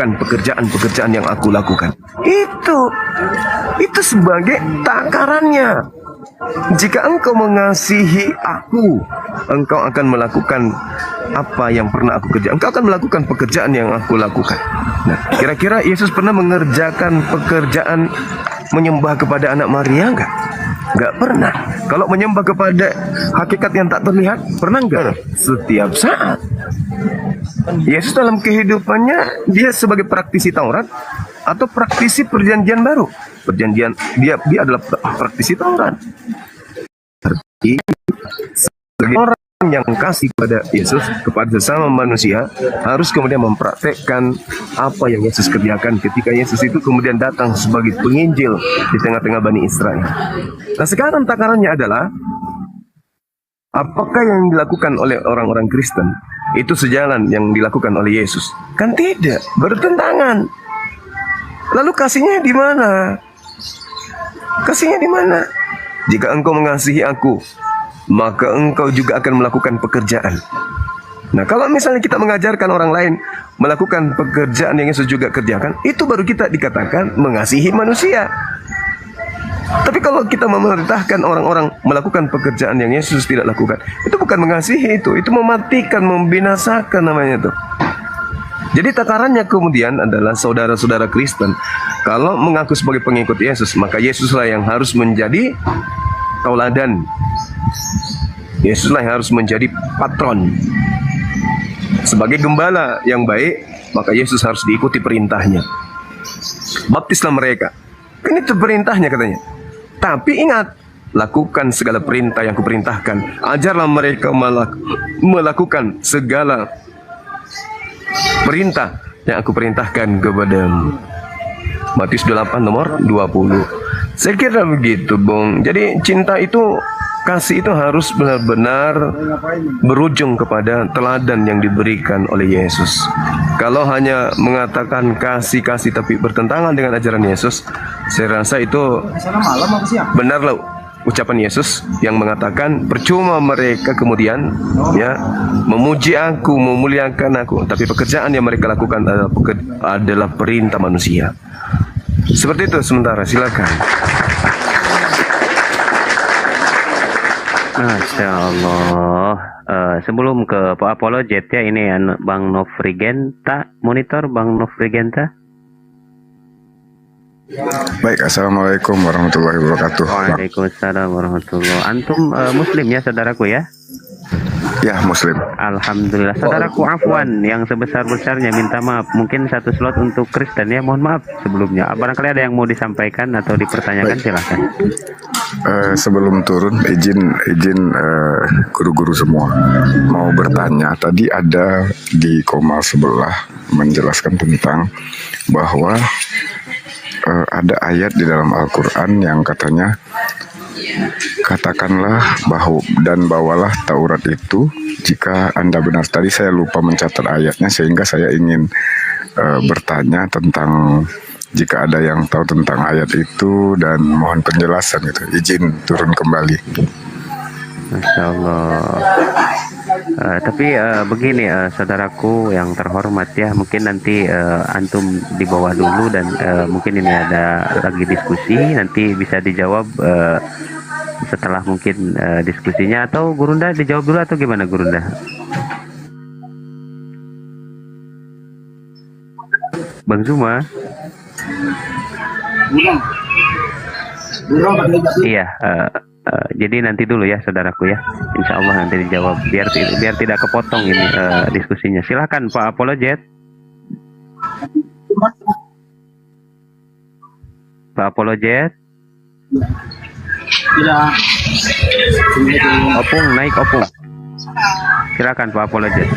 melakukan pekerjaan-pekerjaan yang aku lakukan. Itu sebagai takarannya. Jika engkau mengasihi aku, engkau akan melakukan apa yang pernah aku kerjakan. Engkau akan melakukan pekerjaan yang aku lakukan. Nah, kira-kira Yesus pernah mengerjakan pekerjaan menyembah kepada anak Maria enggak? Enggak pernah. Kalau menyembah kepada hakikat yang tak terlihat, pernah enggak? Setiap saat. Yesus dalam kehidupannya, dia sebagai praktisi Taurat atau praktisi perjanjian baru. Dia adalah praktisi Taurat. Sebagai orang yang kasih kepada Yesus, kepada sesama manusia, harus kemudian mempraktekkan apa yang Yesus kerjakan ketika Yesus itu kemudian datang sebagai penginjil di tengah-tengah Bani Israel. Nah, sekarang takarannya adalah, apakah yang dilakukan oleh orang-orang Kristen itu sejalan yang dilakukan oleh Yesus? Kan tidak, bertentangan. Lalu kasihnya di mana? Kasihnya di mana? Jika engkau mengasihi aku, maka engkau juga akan melakukan pekerjaan. Nah, kalau misalnya kita mengajarkan orang lain melakukan pekerjaan yang Yesus juga kerjakan, itu baru kita dikatakan mengasihi manusia. Tapi kalau kita memerintahkan orang-orang melakukan pekerjaan yang Yesus tidak lakukan, itu bukan mengasihi, itu mematikan, membinasakan namanya itu. Jadi takarannya kemudian adalah saudara-saudara Kristen, kalau mengaku sebagai pengikut Yesus, maka Yesuslah yang harus menjadi tauladan. Yesuslah yang harus menjadi patron. Sebagai gembala yang baik, maka Yesus harus diikuti perintahnya. Baptislah mereka. Ini itu perintahnya katanya. Tapi ingat, lakukan segala perintah yang kuperintahkan. Ajarlah mereka melakukan segala perintah yang aku perintahkan kepadamu. Matius 8 nomor 20. Saya kira begitu, Bung. Jadi cinta itu, kasih itu harus benar-benar berujung kepada teladan yang diberikan oleh Yesus. Kalau hanya mengatakan kasih-kasih tapi bertentangan dengan ajaran Yesus, saya rasa itu benarlah ucapan Yesus yang mengatakan percuma mereka kemudian memuji aku, memuliakan aku, tapi pekerjaan yang mereka lakukan adalah perintah manusia. Seperti itu sementara, silakan. Masya Allah. Sebelum ke Pak Apologet ya, ini Bang Nofrigenta, monitor Bang Nofrigenta. Baik, assalamualaikum warahmatullahi wabarakatuh. Waalaikumsalam warahmatullahi. Antum Muslim ya, saudaraku ya? Ya, Muslim. Alhamdulillah. Saudaraku Afwan, yang sebesar-besarnya minta maaf. Mungkin satu slot untuk Kristen ya, mohon maaf sebelumnya. Barangkali ada yang mau disampaikan atau dipertanyakan, silahkan. Sebelum turun, izin guru-guru semua mau bertanya. Tadi ada di koma sebelah menjelaskan tentang bahwa ada ayat di dalam Al-Quran yang katanya, katakanlah dan bawalah Taurat itu jika Anda benar. Tadi saya lupa mencatat ayatnya, sehingga saya ingin bertanya tentang jika ada yang tahu tentang ayat itu dan mohon penjelasan gitu. Izin turun kembali. Masya Allah. Tapi begini saudaraku yang terhormat ya, mungkin nanti antum di bawah dulu dan mungkin ini ada lagi diskusi, nanti bisa dijawab setelah mungkin diskusinya, atau Gurunda dijawab dulu atau gimana Gurunda? Bang Zuma? Iya, jadi nanti dulu ya saudaraku ya, insya Allah nanti dijawab biar tidak kepotong ini diskusinya. Silakan Pak Apologet. Pak Apologet. Opung, naik Opung. Silakan Pak Apologet.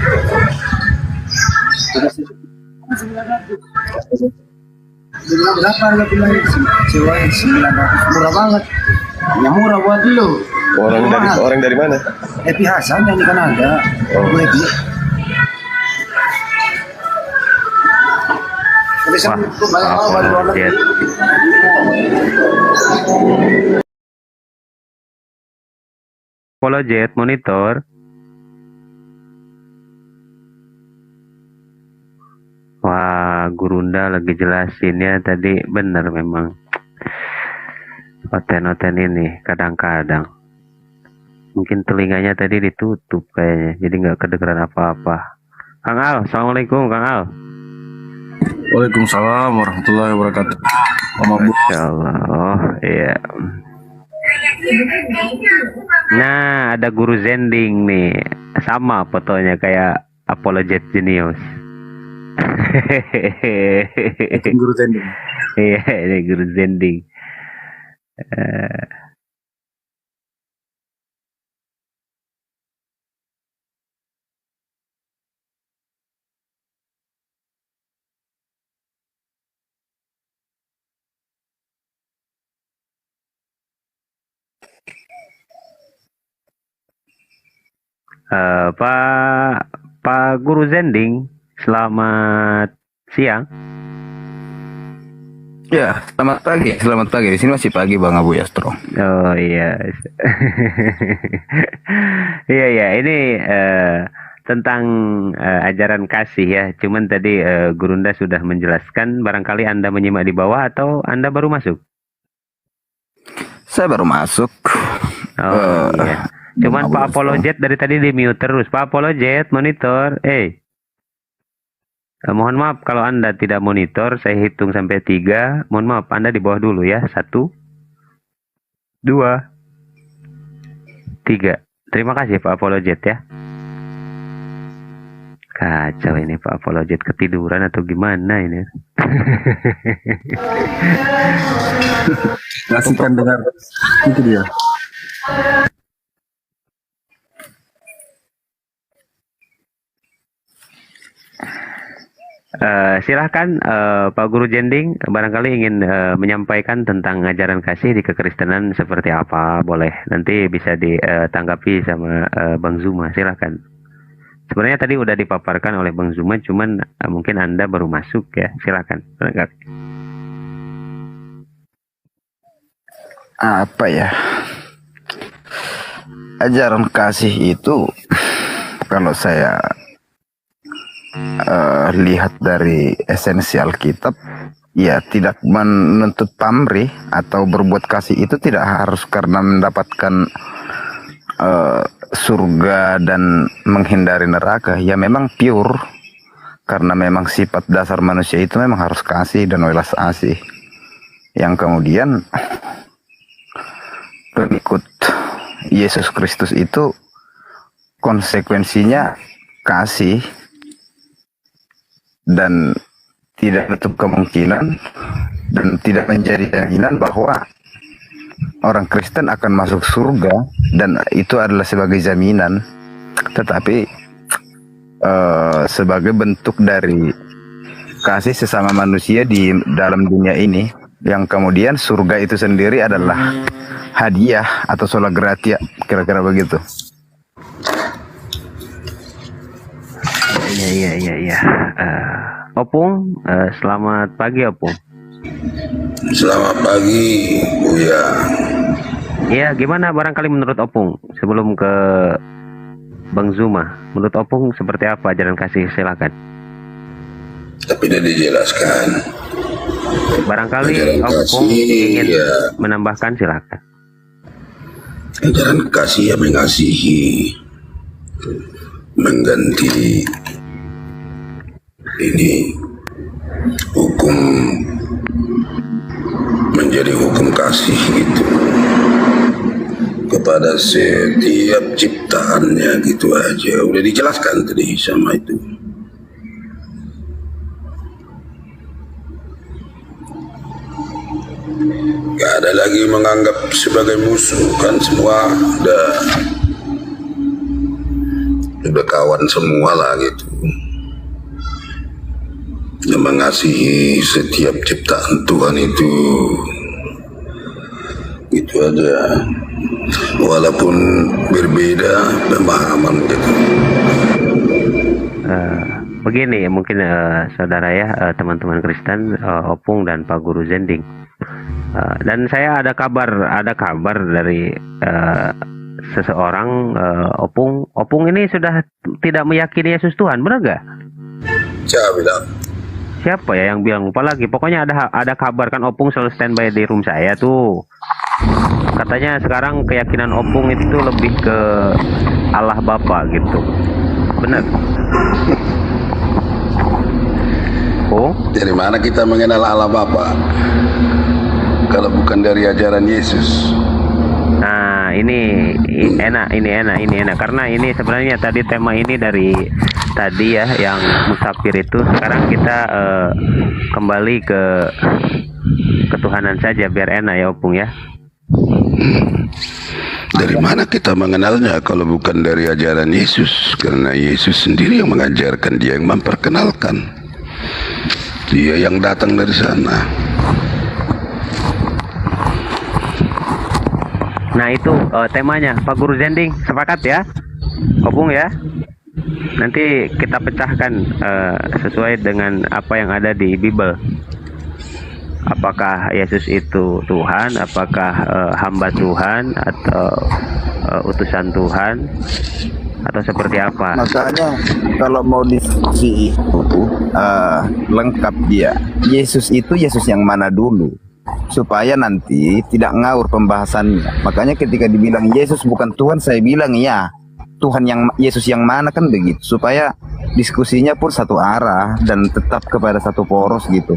Berapa harga bilang sewa 900, murah banget. Yang murah buat lu. Orang dari mana? Happy Hasan yang di Kanada. Gue Happy. Wah, Apologet. Apologet monitor. Wah, Gurunda lagi jelasin ya tadi, bener memang. Oten-oten ini kadang-kadang mungkin telinganya tadi ditutup kayaknya, jadi nggak kedengeran apa-apa. Kang Al, assalamualaikum Kang Al. Waalaikumsalam warahmatullahi wabarakatuh. Mama Bu. Masya Allah, oh iya. Nah, ada guru Zending nih, sama fotonya kayak Apologet Genius. Guru Zending. Iya, ini guru Zending. Pak Guru Zending, selamat siang. Ya, selamat pagi. Selamat pagi. Di sini masih pagi Bang Abu Yastro. Oh iya, iya ya. Ini tentang ajaran kasih ya. Cuman tadi Gurunda sudah menjelaskan. Barangkali Anda menyimak di bawah atau Anda baru masuk? Saya baru masuk. Oh iya. Cuman Pak Apologet dari tadi di mute terus. Pak Apologet, monitor. Mohon maaf kalau Anda tidak monitor, saya hitung sampai 3. Mohon maaf, Anda di bawah dulu ya. 1, 2, 3. Terima kasih Pak Apologet ya. Kacau ini Pak Apologet, ketiduran atau gimana ini? Kasihkan dengar. Itu dia. Silahkan Pak Guru Zending, barangkali ingin menyampaikan tentang ajaran kasih di kekristenan seperti apa, boleh nanti bisa ditanggapi sama Bang Zuma, silahkan. Sebenarnya tadi udah dipaparkan oleh Bang Zuma, cuman mungkin Anda baru masuk ya, silahkan. Apa ya? Ajaran kasih itu kalau saya lihat dari esensial kitab, ya tidak menuntut pamrih atau berbuat kasih itu tidak harus karena mendapatkan surga dan menghindari neraka. Ya memang pure karena memang sifat dasar manusia itu memang harus kasih dan welas asih. Yang kemudian pengikut Yesus Kristus itu konsekuensinya kasih, dan tidak menutup kemungkinan dan tidak menjadi jaminan bahwa orang Kristen akan masuk surga, dan itu adalah sebagai jaminan, tetapi sebagai bentuk dari kasih sesama manusia di dalam dunia ini, yang kemudian surga itu sendiri adalah hadiah atau sola gratia, kira-kira begitu. Iya. Opung, selamat pagi Opung. Selamat pagi, Buya. Iya, gimana barangkali menurut Opung sebelum ke Bang Zuma? Menurut Opung seperti apa ajaran kasih? Silakan. Tapi tidak dijelaskan. Barangkali Ajaran Opung kasih, ingin ya. menambahkan, silakan. Ajaran kasih yang mengasihi, mengganti ini hukum menjadi hukum kasih gitu kepada setiap ciptaannya, gitu aja. Udah dijelaskan tadi sama itu. Gak ada lagi menganggap sebagai musuh, kan semua udah kawan semua lah gitu. Yang mengasihi setiap ciptaan Tuhan itu, gitu aja, walaupun berbeda pemahaman gitu. Begini mungkin saudara ya, teman-teman Kristen, Opung dan Pak Guru Zending, dan saya ada kabar dari seseorang, Opung ini sudah tidak meyakini Yesus Tuhan, benar gak? Siapa bilang? siapa ya yang bilang, lupa lagi. Pokoknya ada kabar kan, Opung selalu standby di room saya tuh. Katanya sekarang keyakinan Opung itu lebih ke Allah Bapa gitu. Benar? Oh, Dari mana kita mengenal Allah Bapa kalau bukan dari ajaran Yesus? nah ini enak karena ini sebenarnya tadi tema ini dari tadi ya yang musafir itu. Sekarang kita kembali ke ketuhanan saja biar enak ya Opung ya. Dari mana kita mengenalnya kalau bukan dari ajaran Yesus? Karena Yesus sendiri yang mengajarkan, dia yang memperkenalkan, dia yang datang dari sana. Nah itu temanya Pak Guru Zending, sepakat ya Opung ya. Nanti kita pecahkan sesuai dengan apa yang ada di Bible. Apakah Yesus itu Tuhan, apakah hamba Tuhan, atau utusan Tuhan, atau seperti apa? Makanya kalau mau diskusi itu lengkap dia. Yesus itu Yesus yang mana dulu, supaya nanti tidak ngawur pembahasannya. Makanya ketika dibilang Yesus bukan Tuhan, saya bilang ya Tuhan yang Yesus yang mana, kan begitu, supaya diskusinya pun satu arah dan tetap kepada satu poros gitu.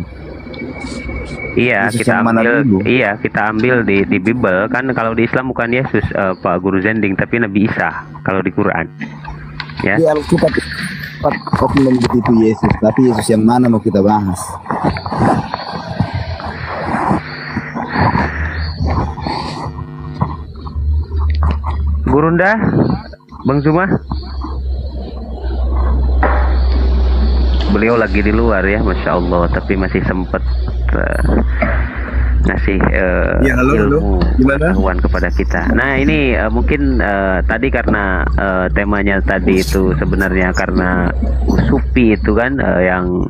Iya, Yesus kita yang mana ambil, dulu? iya kita ambil di Bible kan. Kalau di Islam bukan Yesus Pak Guru Zending, tapi Nabi Isa kalau di Quran. Ya. Di Alkitab oknum begitu Yesus, tapi Yesus yang mana mau kita bahas? Gurunda, Bang Zuma. Beliau lagi di luar ya, Masya Allah, tapi masih sempat ngasih Ya, halo, ilmu gimana? pengetahuan kepada kita. Nah ini mungkin tadi karena temanya tadi itu sebenarnya karena usupi itu kan yang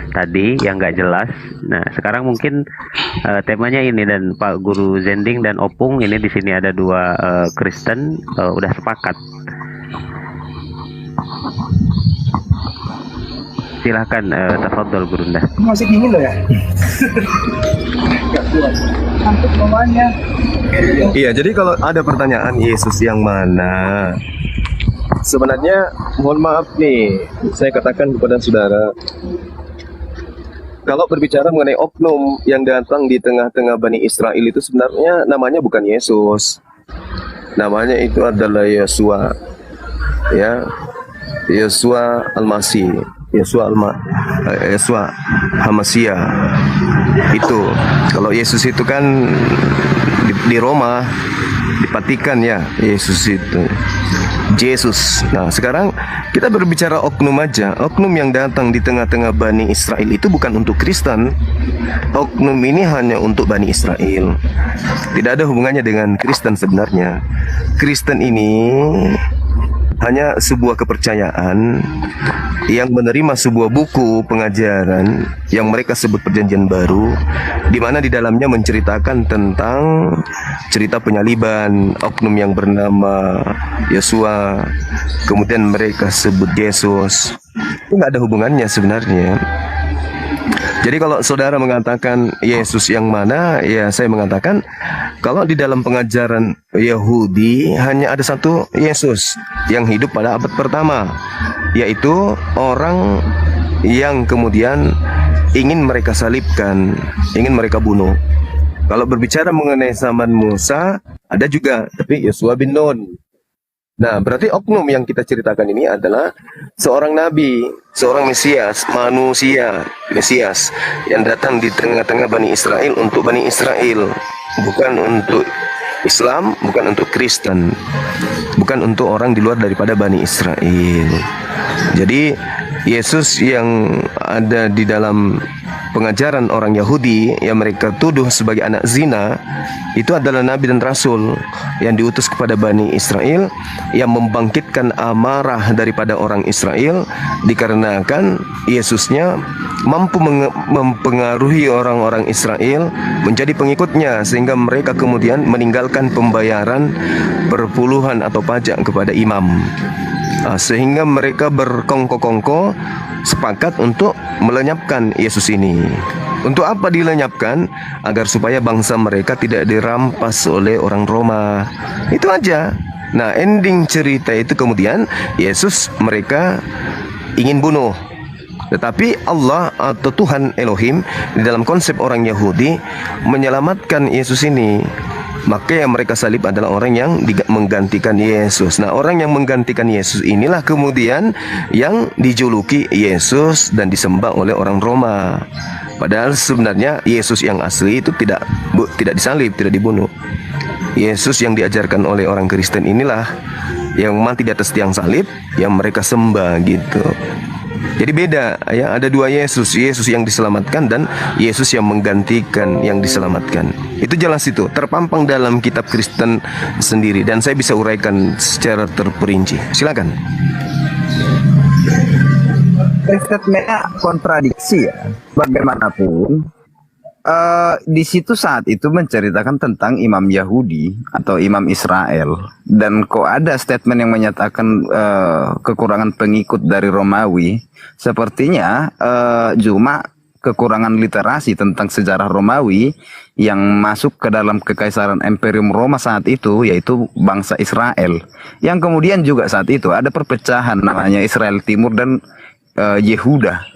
tadi yang nggak jelas. Nah sekarang mungkin temanya ini, dan Pak Guru Zending dan Opung ini di sini ada dua Kristen udah sepakat. Silahkan tafadhol Gurunda. Masih dingin loh ya. Gak kuat. Ngantuk bawahnya. Iya, jadi kalau ada pertanyaan Yesus yang mana, sebenarnya mohon maaf nih, saya katakan kepada saudara, kalau berbicara mengenai oknum yang datang di tengah-tengah Bani Israel itu sebenarnya namanya bukan Yesus, namanya itu adalah Yesua, ya, Yesua Al-Masih. Yesua Hamasia. Itu kalau Yesus itu kan di Roma dipatikan ya, Yesus itu Yesus. Nah sekarang kita berbicara oknum aja. Oknum yang datang di tengah-tengah Bani Israel itu bukan untuk Kristen. Oknum ini hanya untuk Bani Israel, tidak ada hubungannya dengan Kristen sebenarnya. Kristen ini hanya sebuah kepercayaan yang menerima sebuah buku pengajaran yang mereka sebut Perjanjian Baru, di mana di dalamnya menceritakan tentang cerita penyaliban oknum yang bernama Yesua, kemudian mereka sebut Yesus. Itu nggak ada hubungannya sebenarnya. Jadi kalau saudara mengatakan Yesus yang mana, ya saya mengatakan kalau di dalam pengajaran Yahudi hanya ada satu Yesus yang hidup pada abad pertama, yaitu orang yang kemudian ingin mereka salibkan, ingin mereka bunuh. Kalau berbicara mengenai zaman Musa, ada juga, tapi Yosua bin Nun. Nah, berarti oknum yang kita ceritakan ini adalah seorang nabi, seorang Mesias, manusia, Mesias yang datang di tengah-tengah Bani Israel untuk Bani Israel, bukan untuk Islam, bukan untuk Kristen, bukan untuk orang di luar daripada Bani Israel. Jadi Yesus yang ada di dalam pengajaran orang Yahudi yang mereka tuduh sebagai anak zina, itu adalah nabi dan rasul yang diutus kepada Bani Israel, yang membangkitkan amarah daripada orang Israel dikarenakan Yesusnya mampu mempengaruhi orang-orang Israel menjadi pengikutnya, sehingga mereka kemudian meninggalkan pembayaran perpuluhan atau pajak kepada imam. Sehingga mereka berkongko-kongko sepakat untuk melenyapkan Yesus ini. Untuk apa dilenyapkan? Agar supaya bangsa mereka tidak dirampas oleh orang Roma. Itu aja. Nah, ending cerita itu kemudian Yesus mereka ingin bunuh. Tetapi Allah atau Tuhan Elohim di dalam konsep orang Yahudi menyelamatkan Yesus ini. Maka yang mereka salib adalah orang yang menggantikan Yesus. Nah, orang yang menggantikan Yesus inilah kemudian yang dijuluki Yesus dan disembah oleh orang Roma. Padahal sebenarnya Yesus yang asli itu tidak disalib, tidak dibunuh. Yesus yang diajarkan oleh orang Kristen inilah yang mati di atas tiang salib yang mereka sembah gitu. Jadi beda ya, ada dua Yesus, Yesus yang diselamatkan dan Yesus yang menggantikan yang diselamatkan. Itu jelas, itu terpampang dalam kitab Kristen sendiri dan saya bisa uraikan secara terperinci. Silakan. Statementnya kontradiksi ya. Bagaimanapun di situ saat itu menceritakan tentang imam Yahudi atau imam Israel, dan kok ada statement yang menyatakan kekurangan pengikut dari Romawi. Sepertinya cuma kekurangan literasi tentang sejarah Romawi yang masuk ke dalam kekaisaran Imperium Roma saat itu, yaitu bangsa Israel, yang kemudian juga saat itu ada perpecahan namanya Israel Timur dan Yehuda,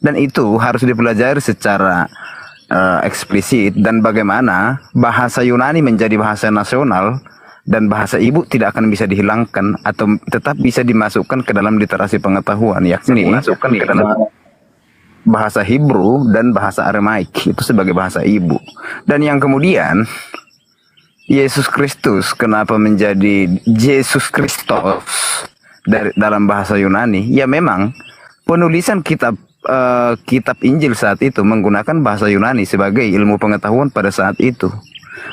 dan itu harus dipelajari secara eksplisit, dan bagaimana bahasa Yunani menjadi bahasa nasional dan bahasa ibu tidak akan bisa dihilangkan atau tetap bisa dimasukkan ke dalam literasi pengetahuan, yakni dimasukkan ke dalam bahasa Hebrew dan bahasa Aramaik itu sebagai bahasa ibu. Dan yang kemudian Yesus Kristus kenapa menjadi Yesus Kristus dalam bahasa Yunani? Ya memang penulisan kitab Injil saat itu menggunakan bahasa Yunani sebagai ilmu pengetahuan pada saat itu,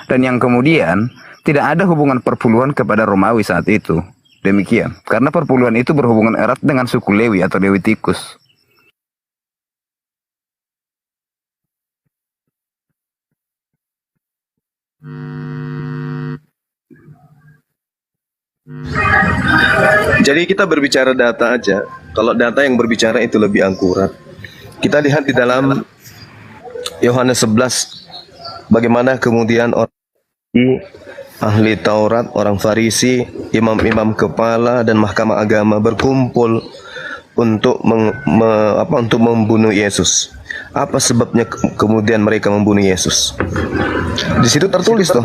dan yang kemudian tidak ada hubungan perpuluhan kepada Romawi saat itu. Demikian, karena perpuluhan itu berhubungan erat dengan suku Lewi atau Levitikus. Jadi kita berbicara data aja. Kalau data yang berbicara itu lebih akurat. Kita lihat di dalam Yohanes 11 bagaimana kemudian orang ahli Taurat, orang Farisi, imam-imam kepala dan mahkamah agama berkumpul untuk untuk membunuh Yesus. Apa sebabnya kemudian mereka membunuh Yesus? Di situ tertulis tuh,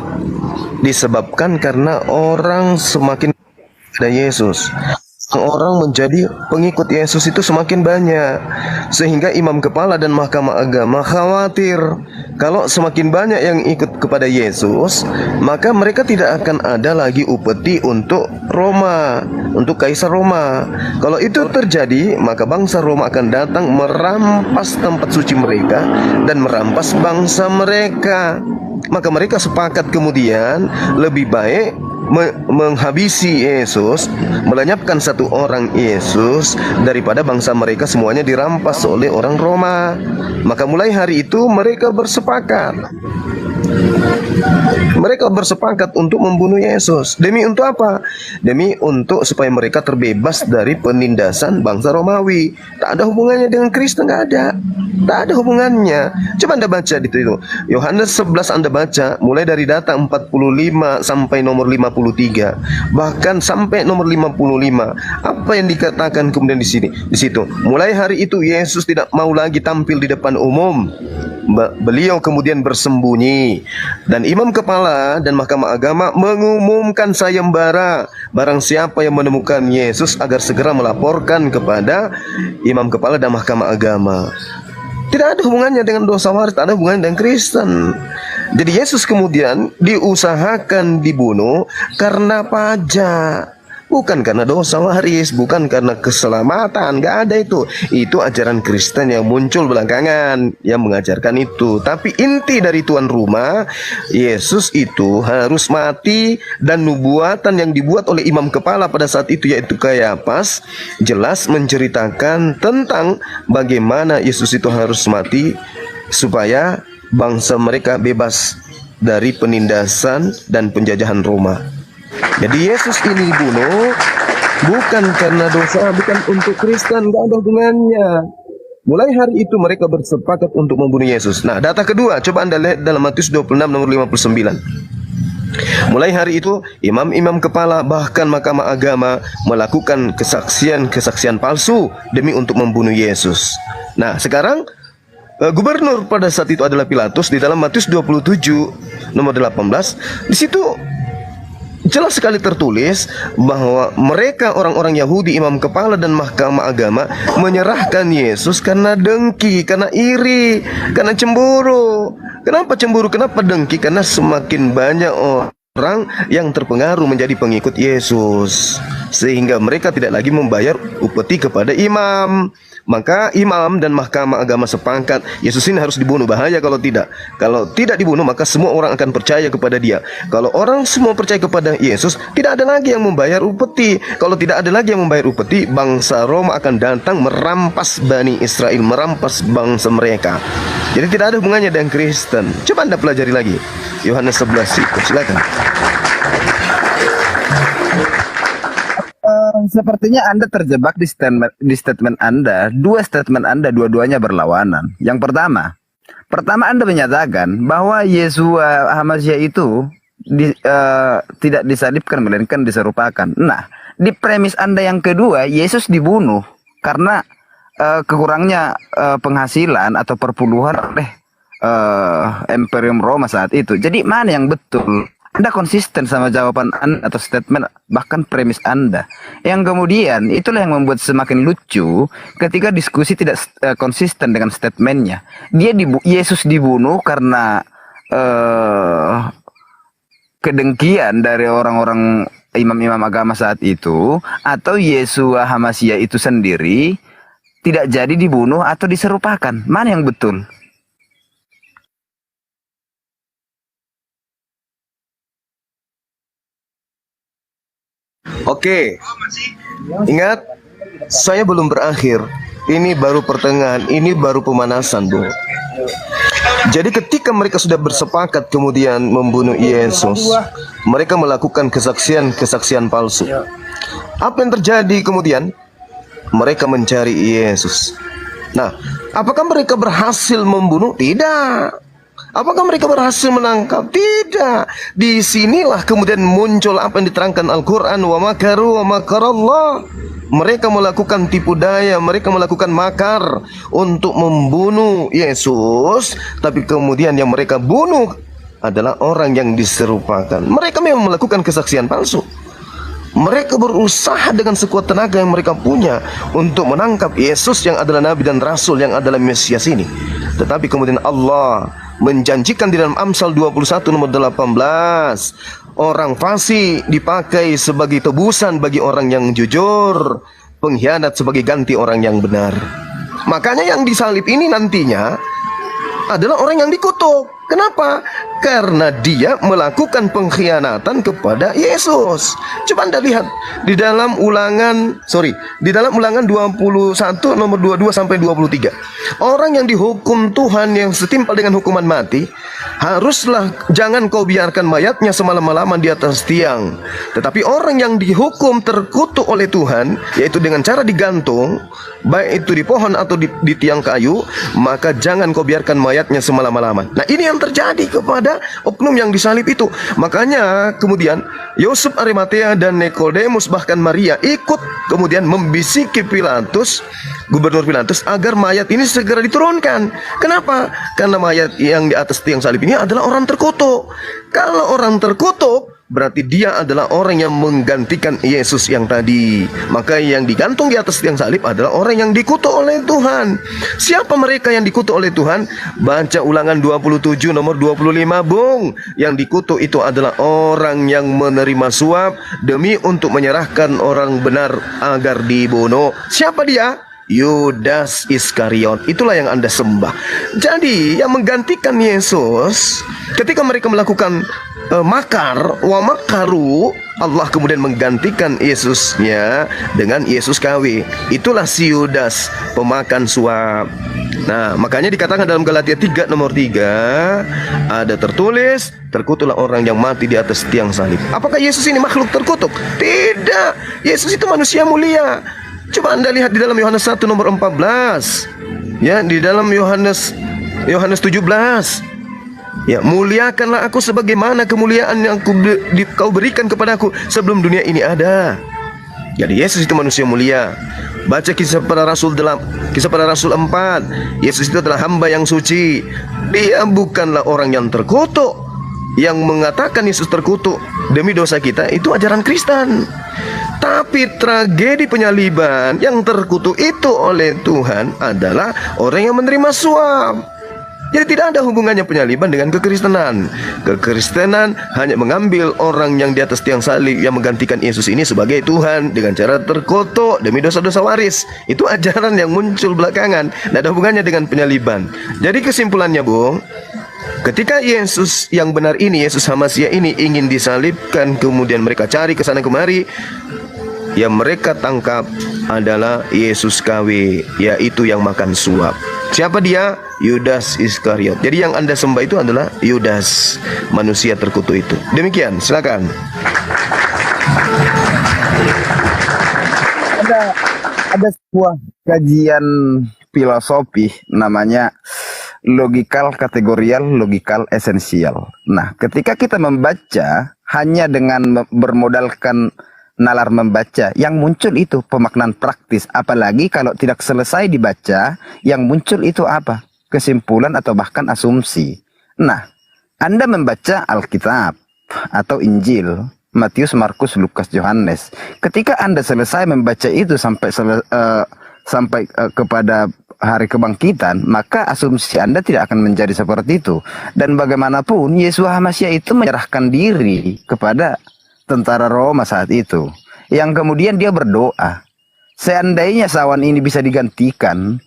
disebabkan karena orang semakin ada Yesus. Orang menjadi pengikut Yesus itu semakin banyak, sehingga imam kepala dan mahkamah agama khawatir kalau semakin banyak yang ikut kepada Yesus, maka mereka tidak akan ada lagi upeti untuk Roma, untuk Kaisar Roma. Kalau itu terjadi, maka bangsa Roma akan datang merampas tempat suci mereka dan merampas bangsa mereka. Maka mereka sepakat kemudian lebih baik menghabisi Yesus, melenyapkan satu orang Yesus daripada bangsa mereka semuanya dirampas oleh orang Roma. Maka mulai hari itu mereka bersepakat. Mereka bersepakat untuk membunuh Yesus. Demi untuk apa? Demi untuk supaya mereka terbebas dari penindasan bangsa Romawi. Tak ada hubungannya dengan Kristen, nggak ada. Tak ada hubungannya. Coba Anda baca di situ. Yohanes 11 Anda baca mulai dari data 45 sampai nomor 53. Bahkan sampai nomor 55. Apa yang dikatakan kemudian di sini? Di situ. Mulai hari itu Yesus tidak mau lagi tampil di depan umum. Beliau kemudian bersembunyi, dan imam kepala dan mahkamah agama mengumumkan sayembara barang siapa yang menemukan Yesus agar segera melaporkan kepada imam kepala dan mahkamah agama. Tidak ada hubungannya dengan dosa waris, tak ada hubungannya dengan Kristen. Jadi Yesus kemudian diusahakan dibunuh karena pajak, bukan karena dosa waris, bukan karena keselamatan. Gak ada itu. Itu ajaran Kristen yang muncul belakangan yang mengajarkan itu. Tapi inti dari tuan rumah, Yesus itu harus mati, dan nubuatan yang dibuat oleh imam kepala pada saat itu, yaitu Kayafas, jelas menceritakan tentang bagaimana Yesus itu harus mati supaya bangsa mereka bebas dari penindasan dan penjajahan Roma. Jadi Yesus ini dibunuh bukan karena dosa, bukan untuk Kristen, nggak ada hubungannya. Mulai hari itu mereka bersepakat untuk membunuh Yesus. Nah, data kedua, coba Anda lihat dalam Matius 26 nomor 59. Mulai hari itu, imam-imam kepala bahkan mahkamah agama melakukan kesaksian palsu demi untuk membunuh Yesus. Nah, sekarang gubernur pada saat itu adalah Pilatus. Di dalam Matius 27 nomor 18, di situ jelas sekali tertulis bahwa mereka orang-orang Yahudi, imam kepala dan mahkamah agama menyerahkan Yesus karena dengki, karena iri, karena cemburu. Kenapa cemburu? Kenapa dengki? Karena semakin banyak orang yang terpengaruh menjadi pengikut Yesus, sehingga mereka tidak lagi membayar upeti kepada imam. Maka imam dan mahkamah agama sepakat Yesus ini harus dibunuh. Bahaya kalau tidak. Kalau tidak dibunuh, maka semua orang akan percaya kepada dia. Kalau orang semua percaya kepada Yesus, tidak ada lagi yang membayar upeti. Kalau tidak ada lagi yang membayar upeti, bangsa Roma akan datang merampas Bani Israel, merampas bangsa mereka. Jadi tidak ada hubungannya dengan Kristen. Coba Anda pelajari lagi Yohanes 11 itu, silakan. Sepertinya Anda terjebak di statement Anda. Dua statement Anda dua-duanya berlawanan. Yang pertama Anda menyatakan bahwa Yeshua HaMashiach itu tidak disalibkan melainkan diserupakan. Nah, di premis Anda yang kedua, Yesus dibunuh karena kekurangnya penghasilan atau perpuluhan oleh Imperium Roma saat itu. Jadi mana yang betul? Anda konsisten sama jawaban Anda atau statement bahkan premis Anda. Yang kemudian itulah yang membuat semakin lucu ketika diskusi tidak konsisten dengan statementnya. Yesus dibunuh karena kedengkian dari orang-orang imam-imam agama saat itu, atau Yeshua HaMashiach itu sendiri tidak jadi dibunuh atau diserupakan. Mana yang betul? Oke, ingat, saya belum berakhir. Ini baru pertengahan, ini baru pemanasan, Bung. Jadi ketika mereka sudah bersepakat kemudian membunuh Yesus, mereka melakukan kesaksian palsu. Apa yang terjadi kemudian? Mereka mencari Yesus. Nah, apakah mereka berhasil membunuh? Tidak. Apakah mereka berhasil menangkap? Tidak. Disinilah kemudian muncul apa yang diterangkan Al-Quran. Wa makaru wa makarallah. Mereka melakukan tipu daya, mereka melakukan makar untuk membunuh Yesus. Tapi kemudian yang mereka bunuh adalah orang yang diserupakan. Mereka memang melakukan kesaksian palsu. Mereka berusaha dengan sekuat tenaga yang mereka punya untuk menangkap Yesus yang adalah Nabi dan Rasul, yang adalah Mesias ini. Tetapi kemudian Allah menjanjikan di dalam Amsal 21 nomor 18, orang fasik dipakai sebagai tebusan bagi orang yang jujur, pengkhianat sebagai ganti orang yang benar. Makanya yang disalib ini nantinya adalah orang yang dikutuk. Kenapa? Karena dia melakukan pengkhianatan kepada Yesus. Coba Anda lihat di dalam Ulangan 21 nomor 22 sampai 23. Orang yang dihukum Tuhan yang setimpal dengan hukuman mati, haruslah jangan kau biarkan mayatnya semalam-malaman di atas tiang. Tetapi orang yang dihukum terkutuk oleh Tuhan, yaitu dengan cara digantung, baik itu di pohon atau di tiang kayu, maka jangan kau biarkan mayatnya semalam-malaman. Nah, ini yang terjadi kepada oknum yang disalib itu. Makanya kemudian Yusuf Arimatea dan Nikodemus bahkan Maria ikut kemudian membisiki Pilatus, Gubernur Pilatus, agar mayat ini segera diturunkan. Kenapa? Karena mayat yang di atas tiang salib ini adalah orang terkutuk. Kalau orang terkutuk, berarti dia adalah orang yang menggantikan Yesus yang tadi. Maka yang digantung di atas tiang salib adalah orang yang dikutuk oleh Tuhan. Siapa mereka yang dikutuk oleh Tuhan? Baca Ulangan 27 nomor 25, Bung. Yang dikutuk itu adalah orang yang menerima suap demi untuk menyerahkan orang benar agar dibunuh. Siapa dia? Yudas Iskariot. Itulah yang Anda sembah. Jadi yang menggantikan Yesus ketika mereka melakukan makar, wa makaru, Allah kemudian menggantikan Yesusnya dengan Yesus KW. Itulah si Yudas, pemakan suap. Nah, makanya dikatakan dalam Galatia 3 nomor 3 ada tertulis, terkutuklah orang yang mati di atas tiang salib. Apakah Yesus ini makhluk terkutuk? Tidak. Yesus itu manusia mulia. Coba Anda lihat di dalam Yohanes 1 nomor 14. Ya, di dalam Yohanes 17. Ya, muliakanlah aku sebagaimana kemuliaan yang kau berikan kepadaku sebelum dunia ini ada. Jadi Yesus itu manusia mulia. Baca kisah para Rasul 4. Yesus itu adalah hamba yang suci. Dia bukanlah orang yang terkutuk. Yang mengatakan Yesus terkutuk demi dosa kita itu ajaran Kristen. Tapi tragedi penyaliban yang terkutuk itu oleh Tuhan adalah orang yang menerima suap. Jadi tidak ada hubungannya penyaliban dengan kekristenan. Kekristenan hanya mengambil orang yang di atas tiang salib yang menggantikan Yesus ini sebagai Tuhan dengan cara terkutuk demi dosa-dosa waris. Itu ajaran yang muncul belakangan. Tidak ada hubungannya dengan penyaliban. Jadi kesimpulannya, Bung, ketika Yesus yang benar ini, Yesus Hamasia ini ingin disalibkan, kemudian mereka cari ke sana kemari, yang mereka tangkap adalah Yesus KW, yaitu yang makan suap. Siapa dia? Yudas Iskariot. Jadi yang Anda sembah itu adalah Yudas, manusia terkutuk itu. Demikian, silakan. Ada sebuah kajian filosofi namanya logikal kategorial, logikal esensial. Nah, ketika kita membaca hanya dengan bermodalkan nalar membaca, yang muncul itu pemaknaan praktis. Apalagi kalau tidak selesai dibaca, yang muncul itu apa? Kesimpulan atau bahkan asumsi. Nah, Anda membaca Alkitab atau Injil, Matius, Markus, Lukas, Yohanes. Ketika Anda selesai membaca itu sampai kepada hari kebangkitan, maka asumsi Anda tidak akan menjadi seperti itu. Dan bagaimanapun, Yesus Hamasia itu menyerahkan diri kepada tentara Roma saat itu, yang kemudian dia berdoa, seandainya sawan ini bisa digantikan,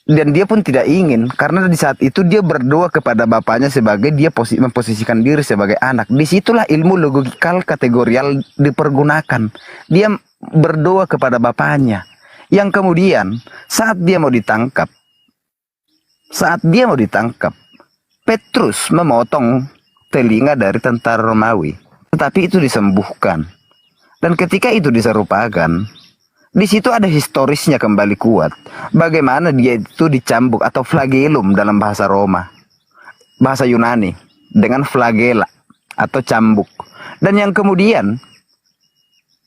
dan dia pun tidak ingin, karena di saat itu dia berdoa kepada bapaknya sebagai dia memposisikan diri sebagai anak. Disitulah ilmu logikal kategorial dipergunakan. Dia berdoa kepada bapaknya, yang kemudian saat dia mau ditangkap, Petrus memotong telinga dari tentara Romawi. Tetapi itu disembuhkan. Dan ketika itu diserupakan, di situ ada historisnya kembali kuat. Bagaimana dia itu dicambuk atau flagellum dalam bahasa Roma. Bahasa Yunani. Dengan flagella atau cambuk. Dan yang kemudian,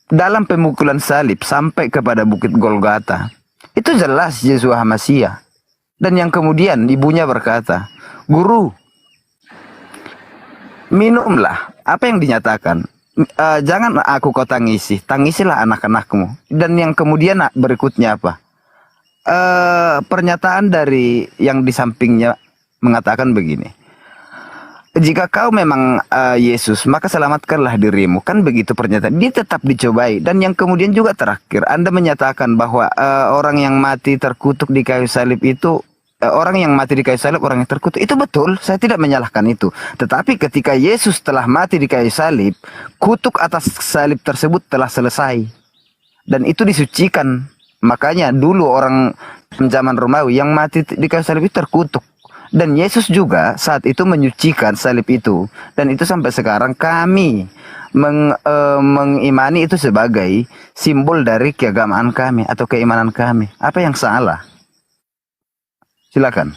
dalam pemukulan salib sampai kepada bukit Golgata, itu jelas Yesus Hamasia. Dan yang kemudian ibunya berkata, "Guru, minumlah." Apa yang dinyatakan? Jangan aku kau tangisi, tangisilah anak-anakmu. Dan yang kemudian berikutnya apa? Pernyataan dari yang di sampingnya mengatakan begini, jika kau memang Yesus, maka selamatkanlah dirimu. Kan begitu pernyataan. Dia tetap dicobai. Dan yang kemudian juga terakhir, Anda menyatakan bahwa orang yang mati terkutuk di kayu salib itu, orang yang mati di kayu salib, orang yang terkutuk. Itu betul, saya tidak menyalahkan itu. Tetapi ketika Yesus telah mati di kayu salib, kutuk atas salib tersebut telah selesai. Dan itu disucikan. Makanya dulu orang zaman Romawi yang mati di kayu salib itu terkutuk. Dan Yesus juga saat itu menyucikan salib itu. Dan itu sampai sekarang kami mengimani itu sebagai simbol dari keagamaan kami atau keimanan kami. Apa yang salah? Silakan.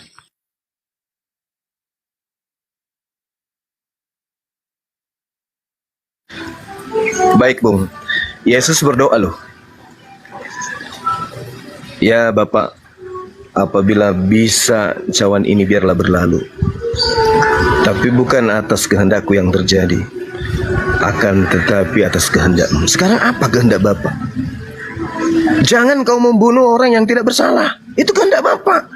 Baik, Bung. Yesus berdoa loh. Ya Bapak, apabila bisa cawan ini biarlah berlalu. Tapi bukan atas kehendakku yang terjadi, akan tetapi atas kehendakmu. Sekarang apa kehendak Bapak? Jangan kau membunuh orang yang tidak bersalah. Itu kehendak Bapak.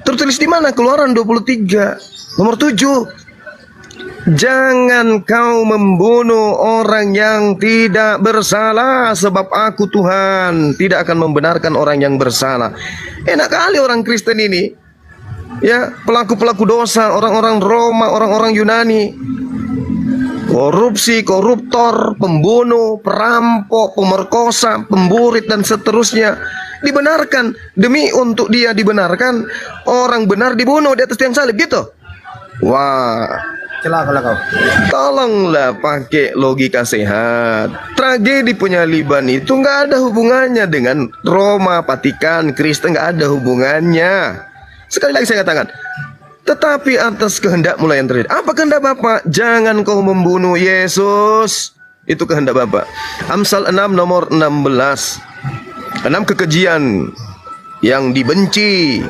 Tertulis di mana? Keluaran 23 nomor 7. Jangan kau membunuh orang yang tidak bersalah, sebab aku Tuhan tidak akan membenarkan orang yang bersalah. Enak kali orang Kristen ini, ya, pelaku-pelaku dosa, orang-orang Roma, orang-orang Yunani, korupsi, koruptor, pembunuh, perampok, pemerkosa, pemburit dan seterusnya dibenarkan. Demi untuk dia dibenarkan, orang benar dibunuh di atas tiang salib gitu. Wah, celaka lah kau. Tolonglah pakai logika sehat. Tragedi penyaliban itu nggak ada hubungannya dengan Roma, Vatikan, Kristen, nggak ada hubungannya. Sekali lagi saya katakan, tetapi atas kehendak mulai yang terjadi. Apa kehendak Bapak? Jangan kau membunuh Yesus. Itu kehendak Bapak. Amsal 6 nomor 16. 6 kekejian yang dibenci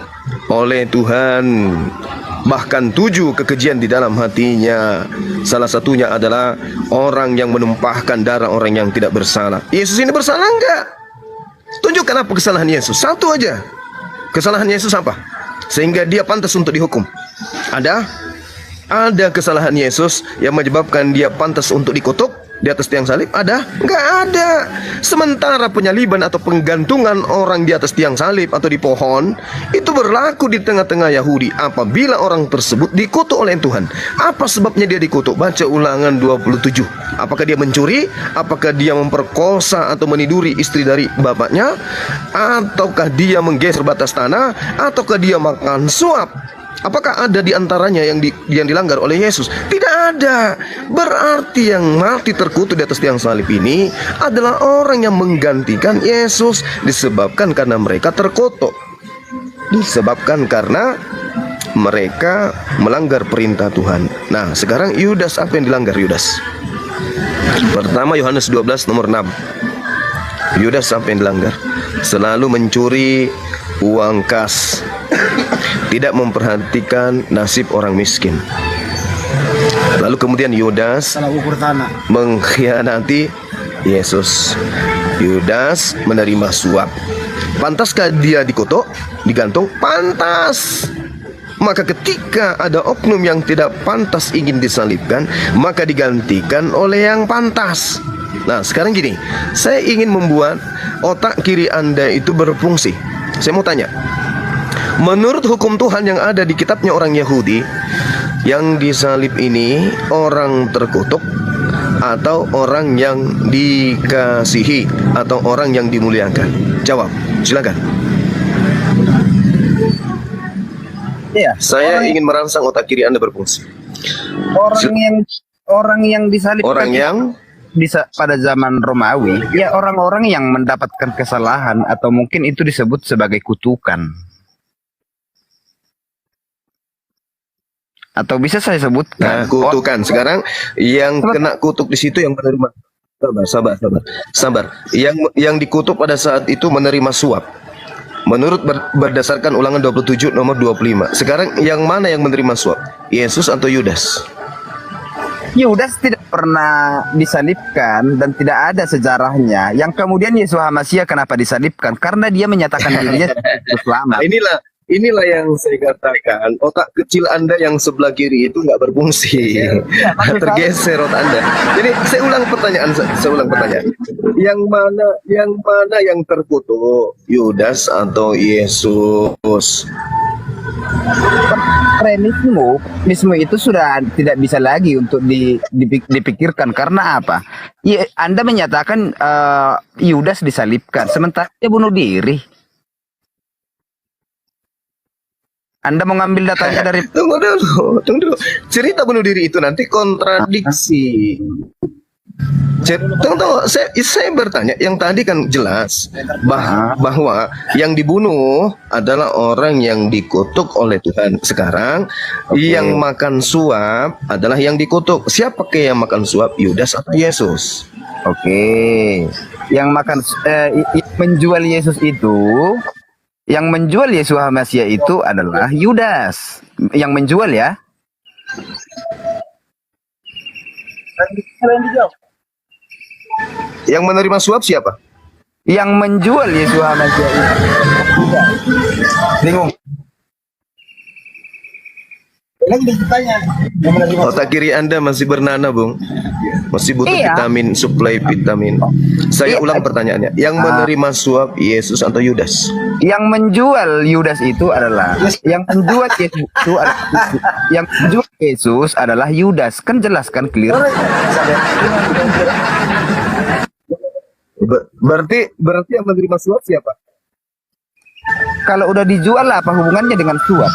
oleh Tuhan. Bahkan 7 kekejian di dalam hatinya. Salah satunya adalah orang yang menumpahkan darah orang yang tidak bersalah. Yesus ini bersalah enggak? Tunjukkan apa kesalahan Yesus. Satu aja. Kesalahan Yesus apa? Sehingga dia pantas untuk dihukum. Ada? Ada kesalahan Yesus yang menyebabkan dia pantas untuk dikutuk di atas tiang salib? Ada? Enggak ada. Sementara penyaliban atau penggantungan orang di atas tiang salib atau di pohon itu berlaku di tengah-tengah Yahudi apabila orang tersebut dikutuk oleh Tuhan. Apa sebabnya dia dikutuk? Baca Ulangan 27. Apakah dia mencuri? Apakah dia memperkosa atau meniduri istri dari bapaknya? Ataukah dia menggeser batas tanah? Ataukah dia makan suap? Apakah ada di antaranya yang dilanggar oleh Yesus? Tidak ada. Berarti yang mati terkutuk di atas tiang salib ini adalah orang yang menggantikan Yesus, disebabkan karena mereka terkutuk. Disebabkan karena mereka melanggar perintah Tuhan. Nah, sekarang Yudas, apa yang dilanggar Yudas? Pertama, Yohanes 12 nomor 6. Yudas apa yang dilanggar? Selalu mencuri uang kas, tidak memperhatikan nasib orang miskin. Lalu kemudian Yudas Salah ukur tanah. mengkhianati Yesus. Yudas menerima suap. Pantaskah dia dikutuk, digantung? Pantas. Maka ketika ada oknum yang tidak pantas ingin disalibkan, maka digantikan oleh yang pantas. Nah, sekarang gini, saya ingin membuat otak kiri Anda itu berfungsi. Saya mau tanya, menurut hukum Tuhan yang ada di kitabnya orang Yahudi, yang disalib ini orang terkutuk atau orang yang dikasihi atau orang yang dimuliakan? Jawab, silakan. Iya. Saya ingin merangsang otak kiri Anda berfungsi. Orang yang disalibkan Orang yang pada zaman Romawi, ya orang-orang yang mendapatkan kesalahan atau mungkin itu disebut sebagai kutukan. Atau bisa saya sebutkan kutukan. Sekarang yang kena kutuk di situ yang menerima. Sabar. Yang dikutuk pada saat itu menerima suap. Menurut berdasarkan Ulangan 27 nomor 25. Sekarang yang mana yang menerima suap? Yesus atau Yudas? Yudas tidak pernah disalibkan dan tidak ada sejarahnya. Yang kemudian Yesus HaMasyiah kenapa disalibkan? Karena dia menyatakan dirinya selamat. Inilah yang saya katakan, otak kecil Anda yang sebelah kiri itu nggak berfungsi, tergeser otak Anda. Jadi saya ulang pertanyaan. Yang mana yang terkutuk, Yudas atau Yesus? Premisme itu sudah tidak bisa lagi untuk dipikirkan. Karena apa? Ya, Anda menyatakan Yudas disalibkan, sementara dia bunuh diri. Anda mau ngambil datanya dari... Tunggu dulu. Cerita bunuh diri itu nanti kontradiksi. Tunggu. Saya bertanya, yang tadi kan jelas bahwa yang dibunuh adalah orang yang dikutuk oleh Tuhan. Sekarang yang makan suap adalah yang dikutuk. Siapakah yang makan suap, Yudas atau Yesus? Oke. Yang makan menjual Yesus itu, yang menjual Yesus HaMasyiah itu adalah Yudas. Yang menjual ya. Yang menerima suap siapa? Yang menjual Yesus HaMasyiah itu. Bingung. Lagi ditanya. Otak kiri Anda masih bernanah, Bung. Masih butuh vitamin, suplai vitamin. Saya ulang pertanyaannya. Yang menerima suap Yesus atau Yudas? Yang menjual Yudas itu adalah yang menjual Yesus itu adalah, yang menjual Yesus adalah Yudas. Kan jelas kan, clear. Berarti yang menerima suap siapa? Kalau udah dijual apa hubungannya dengan suap?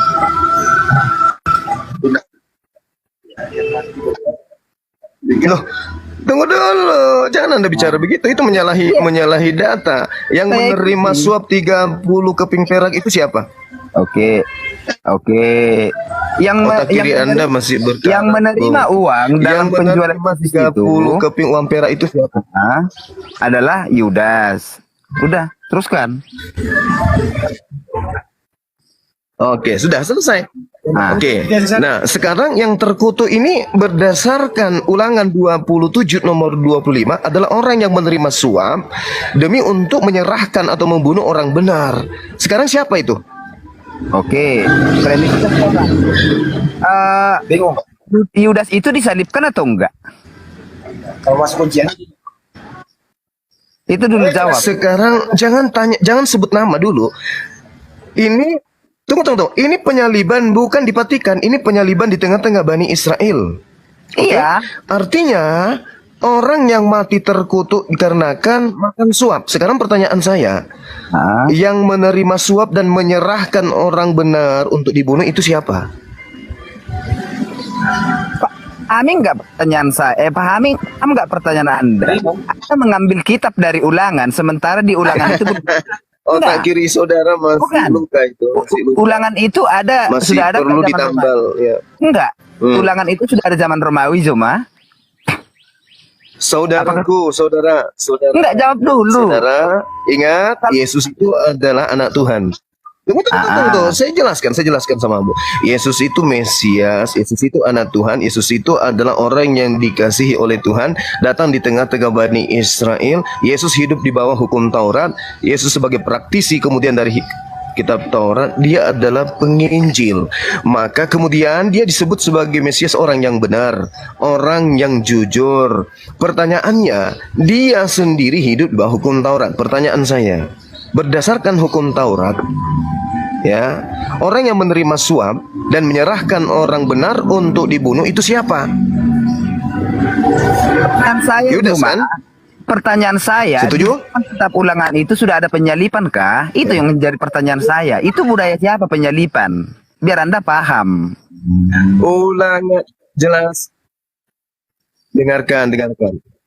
Loh, tunggu dulu, jangan Anda bicara begitu. Itu menyalahi data. Yang menerima suap 30 keping perak itu siapa? Oke. Otak kiri Anda masih berkata. Yang menerima uang dalam penjualan menerima 30 keping uang perak itu siapa? adalah Yudas. Udah, teruskan. Oke, sudah selesai. Oke. Nah, sekarang yang terkutuk ini berdasarkan Ulangan 27 nomor 25 adalah orang yang menerima suap demi untuk menyerahkan atau membunuh orang benar. Sekarang siapa itu? Oke, premisnya sekarang. Bingung. Yudas itu disalibkan atau enggak? Kalau masuk ujian. Itu dulu jawab. Sekarang jangan sebut nama dulu. Ini tunggu. Ini penyaliban bukan dipatikan, ini penyaliban di tengah-tengah Bani Israel. Oke? Iya. Artinya orang yang mati terkutuk dikarenakan makan suap. Sekarang pertanyaan saya, yang menerima suap dan menyerahkan orang benar untuk dibunuh itu siapa? Pahami nggak pertanyaan saya? Paham nggak pertanyaan Anda? Anda mengambil kitab dari Ulangan, sementara di Ulangan itu Otak kiri saudara masih Bukan. luka itu. Masih luka. Ulangan itu ada Masih sudah ada perlu pada zaman ditambal. Ya. Enggak. Ulangan itu sudah ada zaman Romawi, Zuma. Saudaraku, saudara. Enggak, jawab dulu. Saudara, ingat Yesus itu adalah anak Tuhan. Tunggu. Saya jelaskan samamu. Yesus itu Mesias, Yesus itu anak Tuhan, Yesus itu adalah orang yang dikasihi oleh Tuhan, datang di tengah-tengah Bani Israel. Yesus hidup di bawah hukum Taurat. Yesus sebagai praktisi kemudian dari kitab Taurat, dia adalah penginjil. Maka kemudian dia disebut sebagai Mesias, orang yang benar, orang yang jujur. Pertanyaannya, dia sendiri hidup di bawah hukum Taurat. Pertanyaan saya, berdasarkan hukum Taurat, ya, orang yang menerima suap dan menyerahkan orang benar untuk dibunuh itu siapa? Pertanyaan saya Yudas, Zuma. kan? Pertanyaan saya, Setuju? di kitab Ulangan itu sudah ada penyalipan kah? Itu yang menjadi pertanyaan saya. Itu budaya siapa penyalipan? Biar Anda paham. Ulangan jelas. Dengarkan.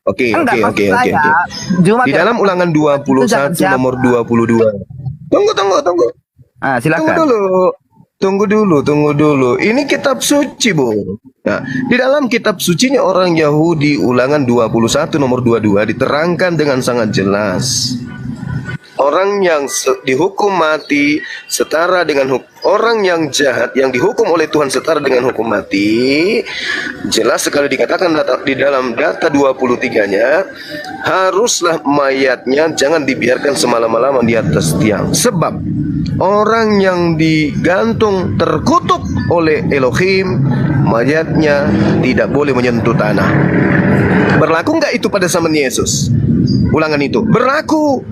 Oke. Maksud saya, Cuma Di dalam Ulangan 21 nomor 22. Tunggu. Silakan. Tunggu dulu. Ini kitab suci, Bu. Nah, di dalam kitab sucinya orang Yahudi Ulangan 21 nomor 22 diterangkan dengan sangat jelas. Orang yang dihukum mati setara dengan orang yang jahat yang dihukum oleh Tuhan setara dengan hukum mati. Jelas sekali dikatakan di dalam data 23-nya, haruslah mayatnya jangan dibiarkan semalam-malaman di atas tiang. Sebab orang yang digantung terkutuk oleh Elohim, mayatnya tidak boleh menyentuh tanah. Berlaku nggak itu pada zaman Yesus? Ulangan itu berlaku.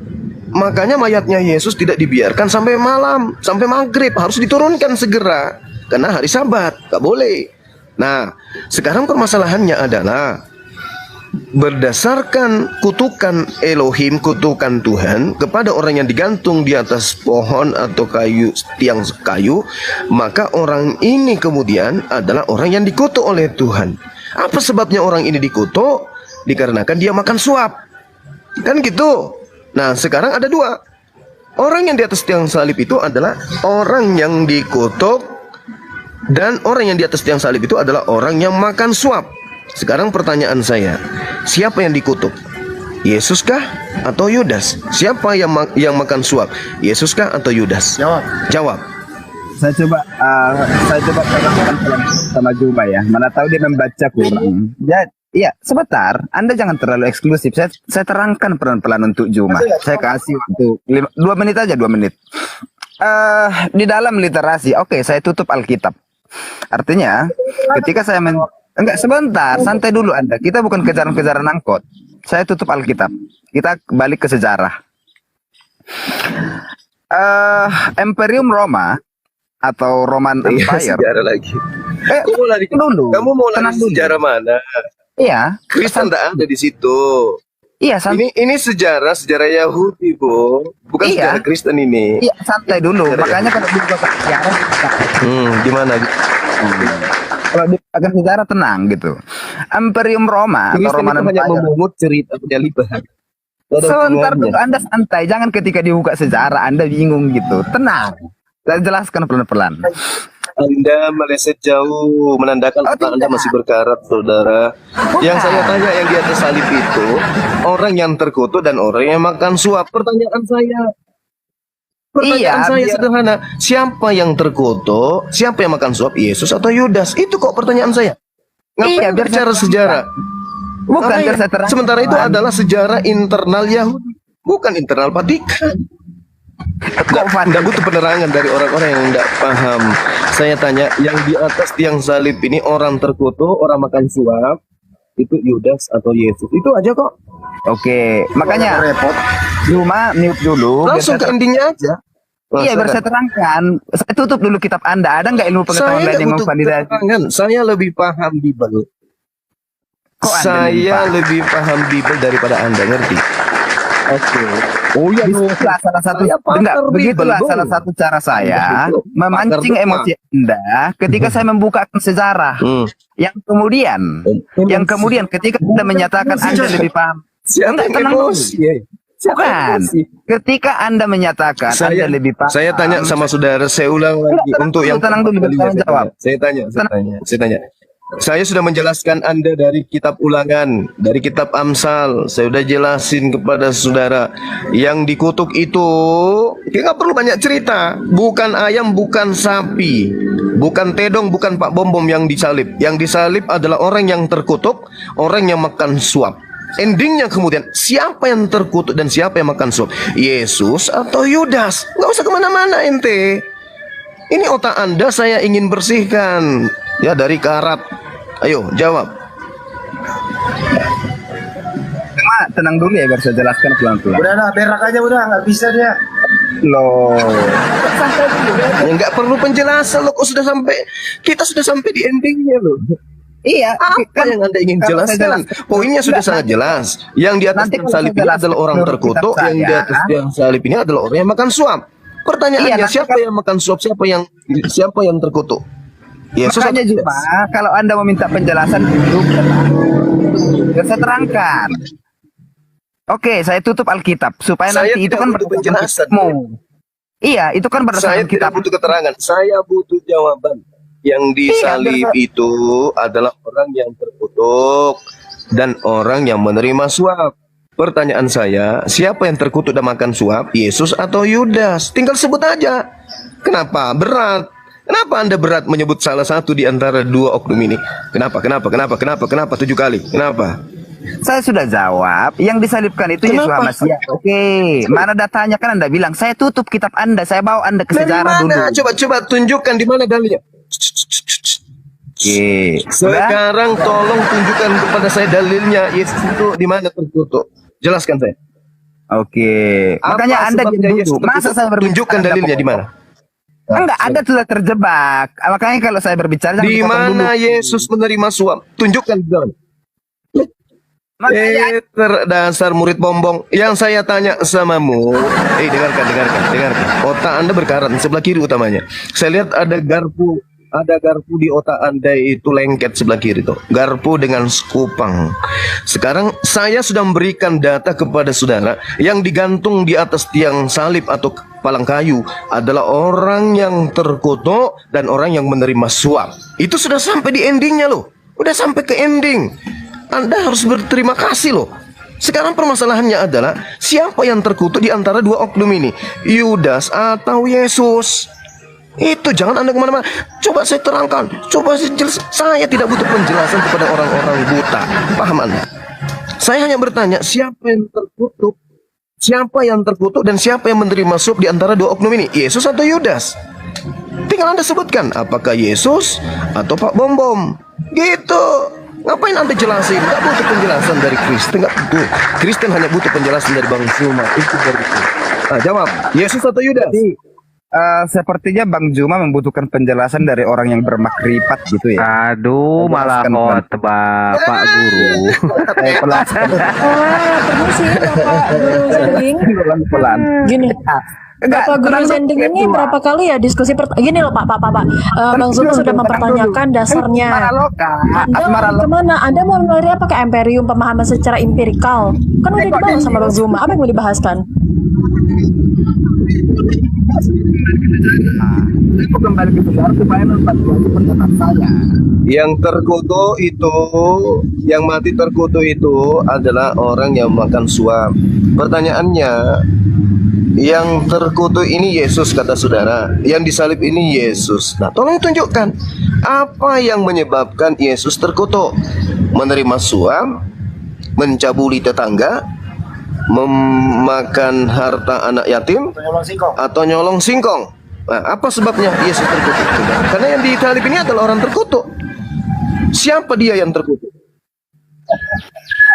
Makanya mayatnya Yesus tidak dibiarkan sampai malam, sampai maghrib, harus diturunkan segera karena hari Sabat, nggak boleh. Nah, sekarang permasalahannya adalah berdasarkan kutukan Elohim, kutukan Tuhan kepada orang yang digantung di atas pohon atau tiang kayu, maka orang ini kemudian adalah orang yang dikutuk oleh Tuhan. Apa sebabnya orang ini dikutuk? Dikarenakan dia makan suap, kan gitu. Nah, sekarang ada dua. Orang yang di atas tiang salib itu adalah orang yang dikutuk, dan orang yang di atas tiang salib itu adalah orang yang makan suap. Sekarang pertanyaan saya, siapa yang dikutuk? Yesus kah atau Yudas? Siapa yang makan suap? Yesus kah atau Yudas? Jawab. Saya coba terangkan sama Juma ya. Mana tahu dia membaca Quran. Iya, sebentar. Anda jangan terlalu eksklusif. Saya terangkan pelan-pelan untuk Juma. Saya kasih waktu 2 menit aja, 2 menit. Di dalam literasi, oke, saya tutup Alkitab. Artinya, ketika saya enggak, sebentar, santai dulu Anda. Kita bukan kejaran-kejaran angkot. Saya tutup Alkitab. Kita balik ke sejarah. Imperium Roma atau Roman Empire. Sejarah lagi. Kamu mau lari sejarah mana? Iya. Kristen tak ada di situ. Iya, ini sejarah Yahudi, Bu. Bukan sejarah Kristen ini. Iya, santai dulu. Makanya kalau dibuka sejarah. Gimana? Kalau dipakai sejarah tenang gitu. Imperium Roma atau Kristen Roman itu hanya Empire. memungut cerita penyaliban. Ada Sebentar hubungannya. dulu, Anda santai. Jangan ketika dibuka sejarah Anda bingung gitu. Tenang. Saya jelaskan pelan-pelan. Anda meleset jauh, menandakan Oh, otak Anda tidak. masih berkarat, saudara. Yang saya tanya yang di atas salib itu, orang yang terkutuk dan orang yang makan suap. Pertanyaan saya Iya, saya biar- sederhana. Siapa yang terkutuk? Siapa yang makan suap? Yesus atau Yudas? Itu kok pertanyaan saya. Ngapain Iya, biar bicara saya sejarah? Bukan Ngapain? biar saya terangkan. Sementara itu adalah sejarah internal Yahudi, bukan internal Vatikan. Nggak butuh penerangan dari orang-orang yang nggak paham. Saya tanya, yang di atas tiang salib ini orang terkutuk, orang makan suap, itu Yudas atau Yesus? Itu aja kok. Oke, makanya repot. cuma mute dulu. biar Langsung saya ke endingnya aja. Iya, biar saya terangkan. Saya tutup dulu kitab Anda. Ada nggak ilmu pengetahuan Saya lain nggak yang butuh memvalidasi? keterangan. Saya lebih paham Bible. Kok Anda Saya lupa? lebih paham Bible daripada Anda, ngerti? Oke. Oh iya, begitulah salah satu Saya pakar enggak, begitulah Bible, salah Bung. satu cara saya Betul. memancing Pakar emosi Anda ketika saya membukakan sejarah. Yang kemudian ketika Anda menyatakan Anda lebih paham. Siapa Enggak, yang tenang dulu. emosi? Siapa yang Bukan. emosi? Ketika Anda menyatakan Anda lebih paham. Saya tanya sama saudara, saya ulang lagi tenang untuk dulu, yang tenang dulu, keempat kalinya saya jawab. saya tanya. Saya sudah menjelaskan Anda dari kitab Ulangan, dari kitab Amsal. Saya sudah jelasin kepada saudara, yang dikutuk itu kita nggak perlu banyak cerita. Bukan ayam, bukan sapi, bukan tedong, bukan Pak Bom yang disalib. Yang disalib adalah orang yang terkutuk, orang yang makan suap. Endingnya kemudian, siapa yang terkutuk dan siapa yang makan suap? Yesus atau Yudas? Nggak usah kemana-mana ente. Ini otak Anda saya ingin bersihkan, ya, dari karat. Ayo jawab. Cuma tenang dulu ya biar saya jelaskan pelan-pelan. Udah lah, berak aja udah, nggak bisa dia. Loh. Ya, nggak perlu penjelasan loh, kok sudah sampai, kita sudah sampai di endingnya loh. Iya, Apa yang Anda ingin kalau saya jelaskan? jelaskan- Poinnya sudah sangat jelas. Yang di atas Nanti tiang kalau salib saya ini jelaskan adalah orang menurut terkutuk, kitab yang di saya, atas tiang salib ini adalah orang yang makan suap. Pertanyaannya, Iya, nanti siapa yang makan suap, siapa yang terkutuk? Yesus Makanya atau juga Yudas? kalau Anda meminta penjelasan dulu, biar saya terangkan. Oke, saya tutup Alkitab supaya Saya nanti itu tidak kan butuh berdasarkan penjelasan. kitabmu. Iya, itu kan Saya berdasarkan tidak kitab. butuh keterangan, saya butuh jawaban. Yang disalib itu adalah orang yang terkutuk dan orang yang menerima suap. Pertanyaan saya, siapa yang terkutuk dan makan suap? Yesus atau Yudas? Tinggal sebut aja. Kenapa berat? Kenapa Anda berat menyebut salah satu di antara dua oknum ini? Kenapa 7 kali? Kenapa? Saya sudah jawab, yang disalibkan itu Yesus Kenapa? Hamasiah. Oke, mana datanya kan Anda bilang, saya tutup kitab Anda, saya bawa Anda ke Dari sejarah mana? dulu. Coba tunjukkan di mana dalilnya. Oke, sudah? Sekarang tolong tunjukkan kepada saya dalilnya. Yesus itu di mana terkutuk? Jelaskan saya. Oke, Apa makanya Anda sebabnya diam Yesus dulu. Masa terkutuk? saya berbicara Tunjukkan Anda dalilnya di potong? mana? Enggak, Anda sudah terjebak. Makanya kalau saya berbicara jangan Di dipotong dulu. mana Yesus menerima suap? Tunjukkan di dalam. Makanya Dasar murid bombong. Yang saya tanya samamu, dengarkan. Otak Anda berkarat sebelah kiri utamanya. Saya lihat ada garpu di otak Anda itu lengket sebelah kiri tuh. Garpu dengan skupang. Sekarang saya sudah memberikan data kepada saudara yang digantung di atas tiang salib atau palang kayu adalah orang yang terkutuk dan orang yang menerima suap. Itu sudah sampai di endingnya loh. Udah sampai ke ending. Anda harus berterima kasih loh. Sekarang permasalahannya adalah siapa yang terkutuk di antara dua oknum ini? Yudas atau Yesus? Itu jangan Anda kemana-mana. Coba saya terangkan. Coba saya jelaskan. Saya tidak butuh penjelasan kepada orang-orang buta. Paham Anda? Saya hanya bertanya siapa yang terkutuk? Siapa yang terkutuk dan siapa yang menerima suap di antara dua oknum ini? Yesus atau Yudas? Tinggal Anda sebutkan apakah Yesus atau Pak Bom. Gitu. Ngapain Anda jelasin? Nggak butuh penjelasan dari Kristen. Nggak butuh. Kristen hanya butuh penjelasan dari Bang Zuma. Itu dari itu. Nah, jawab. Yesus atau Yudas? sepertinya Bang Juma membutuhkan penjelasan dari orang yang bermakripat gitu ya. Aduh, malah khotbah Pak Guru. Saya Permisi Bapak Guru Zanding. pelan-pelan. Gini, Bapak Guru Zending ini berapa kali ya diskusi gini loh Pak. Bang Zul sudah mempertanyakan dasarnya. Anda kemana? Anda mau lari apa ke empirium, pemahaman secara empirikal? Kan udah dibahas sama Bang Zuma. Apa yang mau dibahaskan? Aku kembali ke sejarah supaya memperkuat pernyataan saya. Yang terkutuk itu, yang mati terkutuk itu adalah orang yang makan suap. Pertanyaannya, yang terkutuk ini Yesus kata saudara, yang disalib ini Yesus. Nah, tolong tunjukkan apa yang menyebabkan Yesus terkutuk. Menerima suap, mencabuli tetangga, memakan harta anak yatim, atau nyolong singkong. Nah, apa sebabnya Yesus terkutuk? Karena yang disalib ini adalah orang terkutuk. Siapa dia yang terkutuk?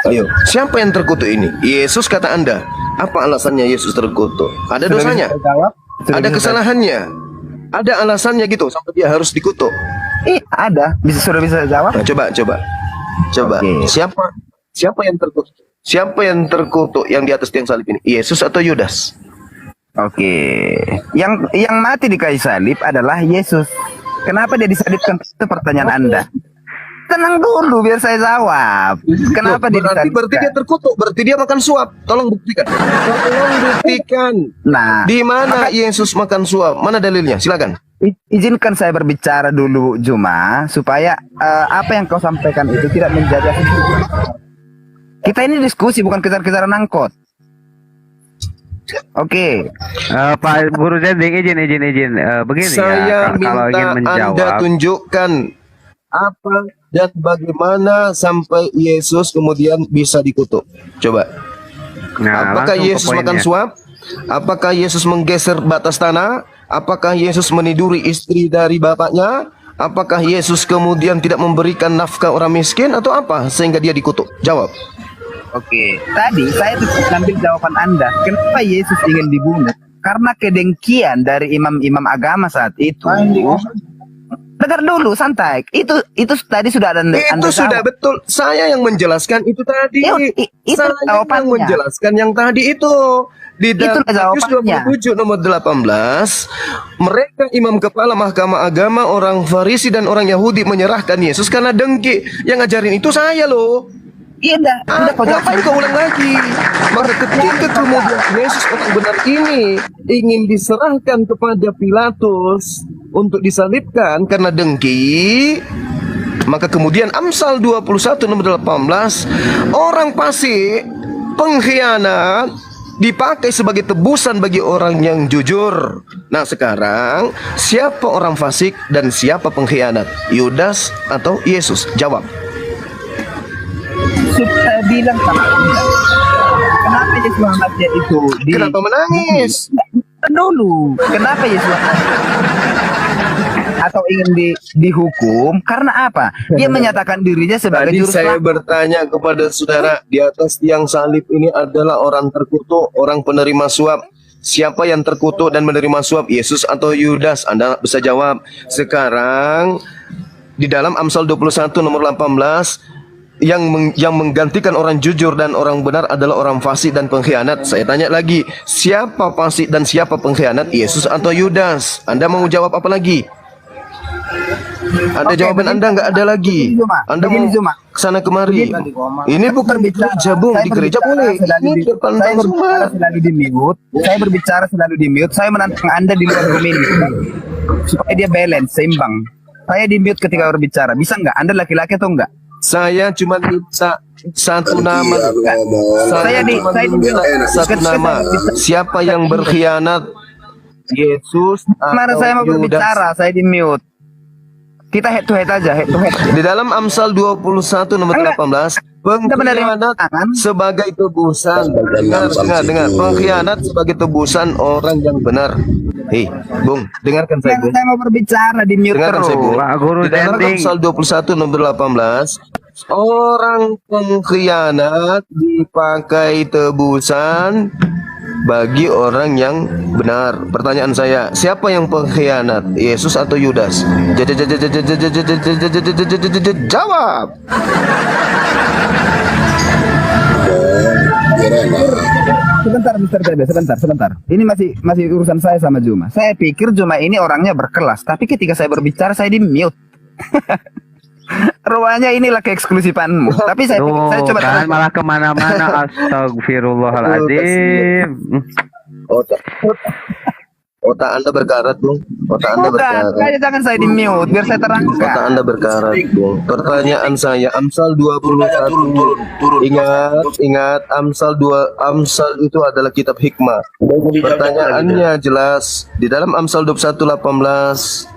Ayo, siapa yang terkutuk ini? Yesus kata Anda. Apa alasannya Yesus terkutuk? Ada dosanya? Ada kesalahannya? Ada alasannya gitu sampai dia harus dikutuk? Ada. Sudah bisa jawab? Nah, coba. Oke. Siapa yang terkutuk? Siapa yang terkutuk yang di atas tiang salib ini? Yesus atau Yudas? Oke. Yang mati di kayu salib adalah Yesus. Kenapa dia disalibkan? Itu pertanyaan Anda. Tenang dulu biar saya jawab. Kenapa dia disalibkan? Berarti dia terkutuk, berarti dia makan suap. Tolong buktikan. Nah, di mana Yesus makan suap? Mana dalilnya? Silakan. Izinkan saya berbicara dulu, Juma, supaya apa yang kau sampaikan itu tidak menjadi asumsi. Kita ini diskusi, bukan kejar-kejaran angkot. Oke. Pak Guru Zending, izin. Begini Saya ya, kalau ingin minta Anda menjawab. tunjukkan apa dan bagaimana sampai Yesus kemudian bisa dikutuk. Coba. Nah, Apakah langsung ke Yesus poinnya. makan suap? Apakah Yesus menggeser batas tanah? Apakah Yesus meniduri istri dari bapaknya? Apakah Yesus kemudian tidak memberikan nafkah orang miskin atau apa sehingga dia dikutuk? Jawab. Oke, tadi saya tuh ngambil jawaban Anda. Kenapa Yesus ingin dibunuh? Karena kedengkian dari imam-imam agama saat itu. Dengar dulu, santai. Itu tadi sudah ada. Itu sudah betul. Saya yang menjelaskan itu tadi. Itu Saya yang jawabannya. menjelaskan yang tadi itu. Di dalam Matius 27 nomor 18, mereka imam kepala mahkamah agama, orang Farisi dan orang Yahudi menyerahkan Yesus karena dengki. Yang ngajarin itu saya loh. Iya dah. Ngapain kau ulang lagi? Maka ketika kemudian Yesus orang benar ini ingin diserahkan kepada Pilatus untuk disalibkan karena dengki, maka kemudian Amsal 21 nomor 18, orang fasik, pengkhianat dipakai sebagai tebusan bagi orang yang jujur. Nah sekarang siapa orang fasik dan siapa pengkhianat? Yudas atau Yesus? Jawab. Saya bilang sama Anda, kenapa Yesus Muhammadnya itu Kenapa menangis? Dulu, kenapa Yesus atau ingin dihukum? Karena apa? Dia menyatakan dirinya sebagai Tadi juru saya selamat. bertanya kepada saudara, di atas tiang salib ini adalah orang terkutuk, orang penerima suap. Siapa yang terkutuk dan menerima suap? Yesus atau Yudas? Anda bisa jawab. Sekarang di dalam Amsal 21 nomor 18, yang menggantikan orang jujur dan orang benar adalah orang fasik dan pengkhianat. Saya tanya lagi, siapa fasik dan siapa pengkhianat? Yesus atau Yudas? Anda mau jawab apa lagi? Ada jawaban Anda nggak ada lagi. Anda mau kesana kemari. Ini bukan gereja, Bung. Di gereja boleh. Ini di depan Saya berbicara selalu di mute. Saya berbicara selalu di mute. Saya menantang Anda di luar komedi supaya dia balance, seimbang. Saya di mute ketika berbicara. Bisa nggak? Anda laki-laki atau enggak? Saya cuma minta satu nama. Saya cuma minta satu nama. Siapa yang berkhianat? Yesus Kemarin atau saya mau Yudas? berbicara, saya di mute. Kita head to head aja, head to head. Di dalam Amsal 21 nomor 18, pengkhianat sebagai tebusan. Dengar. Pengkhianat sebagai tebusan orang yang benar. Hei, Bung, dengarkan saya, Bung. Saya mau berbicara di mute Dengarkan terus. saya, Bung. Pak Guru Di dalam Zending. Amsal 21 nomor 18, orang pengkhianat dipakai tebusan bagi orang yang benar. Pertanyaan saya, siapa yang pengkhianat? Yesus atau Yudas? Jawab. sebentar, Mr. Bebe, sebentar. Ini masih urusan saya sama Juma. Saya pikir Juma ini orangnya berkelas, tapi ketika saya berbicara saya di mute. Rupanya inilah keeksklusifanmu. Tapi saya coba kan malah kemana-mana. Astagfirullahaladzim. Otak Anda berkarat, Bung. Otak Anda berkarat. Bukan, jangan saya di mute biar saya terangkan. Otak Anda berkarat, Bung. Pertanyaan saya, Amsal 21. Ingat Amsal itu adalah kitab hikmah. Pertanyaannya jelas. Di dalam Amsal 21:18,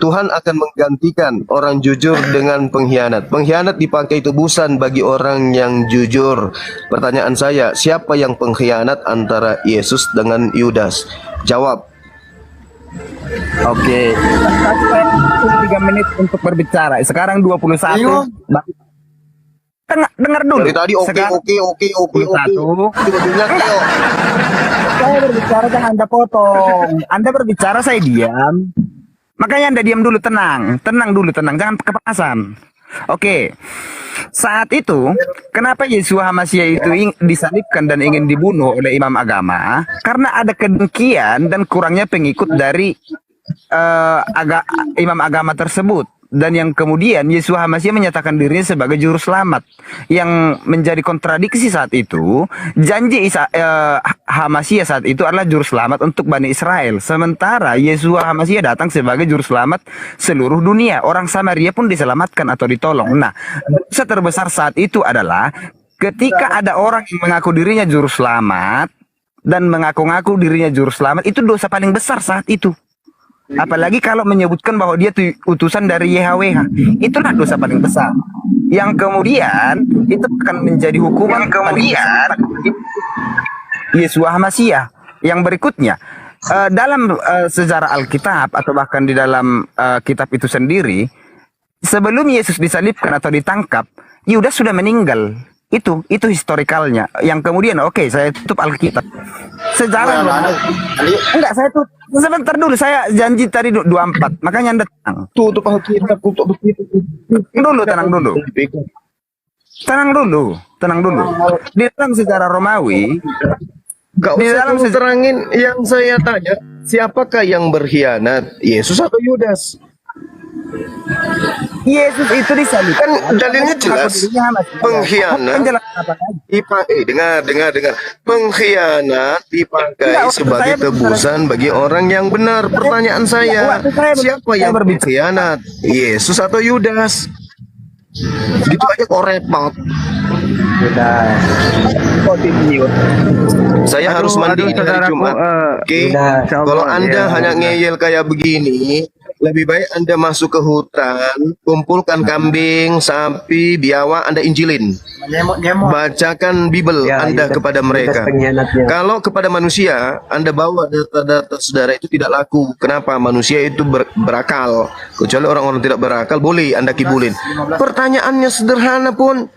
Tuhan akan menggantikan orang jujur dengan pengkhianat. Pengkhianat dipakai tebusan bagi orang yang jujur. Pertanyaan saya, siapa yang pengkhianat antara Yesus dengan Yudas? Jawab. Oke. 3 menit untuk berbicara. Sekarang 21. Dengar dulu. Dari tadi oke. Tiba-tiba Saya berbicara, jangan Anda potong. Anda berbicara, saya diam. Makanya Anda diam dulu, tenang dulu, jangan kepanasan. Oke. Saat itu, kenapa Yeshua HaMasyiah itu disalibkan dan ingin dibunuh oleh imam agama? Karena ada kedengkian dan kurangnya pengikut dari imam agama tersebut. Dan yang kemudian Yeshua HaMasyiah menyatakan dirinya sebagai juru selamat. Yang menjadi kontradiksi saat itu, janji HaMasyiah saat itu adalah juru selamat untuk Bani Israel. Sementara Yeshua HaMasyiah datang sebagai juru selamat seluruh dunia. Orang Samaria pun diselamatkan atau ditolong. Nah, dosa terbesar saat itu adalah ketika ada orang yang mengaku dirinya juru selamat dan mengaku-ngaku dirinya juru selamat, itu dosa paling besar saat itu. Apalagi kalau menyebutkan bahwa dia utusan dari YHWH. Itulah dosa paling besar. Yang kemudian itu akan menjadi hukuman kemudian Yeshua HaMasyiah. Yang berikutnya, dalam sejarah Alkitab atau bahkan di dalam kitab itu sendiri, sebelum Yesus disalibkan atau ditangkap, Yudas sudah meninggal. Itu historikalnya. Yang kemudian, oke, saya tutup Alkitab. Sejarah. Enggak, saya tutup. Sebentar dulu, saya janji tadi 24. Makanya Anda tenang. tutup Alkitab. Tenang dulu. Di dalam sejarah Romawi, Gak usah kamu terangin yang saya tanya. Siapakah yang berkhianat? Yesus atau Yudas? Yesus itu disalibkan. Kan dalilnya jelas. Pengkhianat dengar. Pengkhianat dipakai sebagai tebusan bagi orang yang benar. Pertanyaan saya, siapa yang berkhianat? Yesus atau Yudas? Gitu aja kok repot. Saya harus mandi di hari Jumat. Oke, kalau Anda hanya ngeyel kayak begini, lebih baik Anda masuk ke hutan, kumpulkan kambing, sapi, biawak, Anda injilin. Bacakan Bible Anda kepada mereka. Kalau kepada manusia, Anda bawa data-data saudara itu tidak laku. Kenapa? Manusia itu berakal. Kecuali orang-orang tidak berakal, boleh Anda kibulin. Pertanyaannya sederhana pun.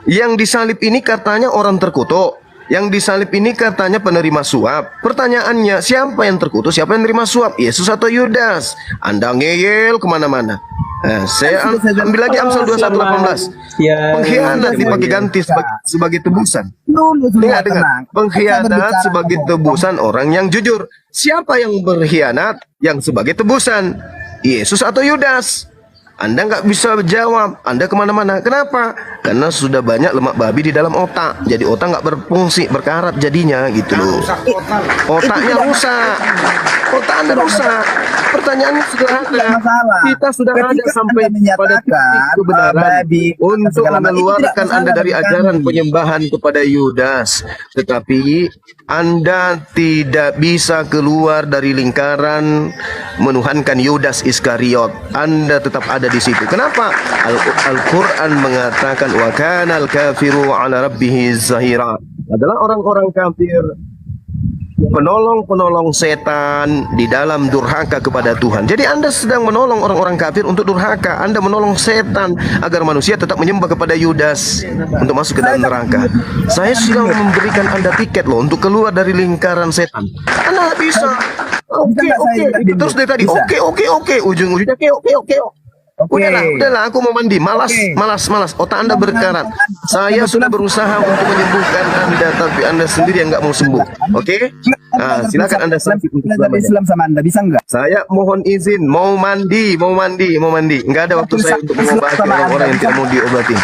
Yang disalib ini katanya orang terkutuk. Yang disalib ini katanya penerima suap. Pertanyaannya, siapa yang terkutuk, siapa yang menerima suap? Yesus atau Yudas? Anda ngeyel kemana-mana. Saya ambil lagi Amsal 21:18. Pengkhianat dipakai ganti sebagai tebusan. Dengar. Pengkhianat sebagai tebusan orang yang jujur. Siapa yang berkhianat yang sebagai tebusan? Yesus atau Yudas? Anda nggak bisa jawab. Anda kemana-mana. Kenapa? Karena sudah banyak lemak babi di dalam otak. Jadi otak nggak berfungsi, berkarat jadinya gitu loh. Otaknya rusak. Otak Anda rusak. Pertanyaannya sederhana. Kita sudah ada sampai pada titik kebenaran untuk mengeluarkan Anda dari ajaran penyembahan kepada Yudas. Tetapi Anda tidak bisa keluar dari lingkaran menuhankan Yudas Iskariot. Anda tetap ada di situ. Kenapa? Al-Quran mengatakan wa kana al-kafiru ala rabbihi zahira. Adalah orang-orang kafir penolong-penolong setan di dalam durhaka kepada Tuhan. Jadi Anda sedang menolong orang-orang kafir untuk durhaka. Anda menolong setan agar manusia tetap menyembah kepada Yudas untuk masuk ke dalam neraka. Saya sudah memberikan Anda tiket loh untuk keluar dari lingkaran setan. Anda bisa. Oke. Terus dari tadi oke. Ujung-ujungnya oke. Udahlah, aku mau mandi. Malas. Otak Anda berkarat. Saya sudah berusaha untuk menyembuhkan Anda, tapi Anda sendiri yang nggak mau sembuh. Oke? Nah, silakan Anda sakit untuk Belajar selamanya. Islam sama Anda bisa nggak? Saya mohon izin, mau mandi. Nggak ada waktu saya untuk mengobati orang-orang yang tidak mau diobati.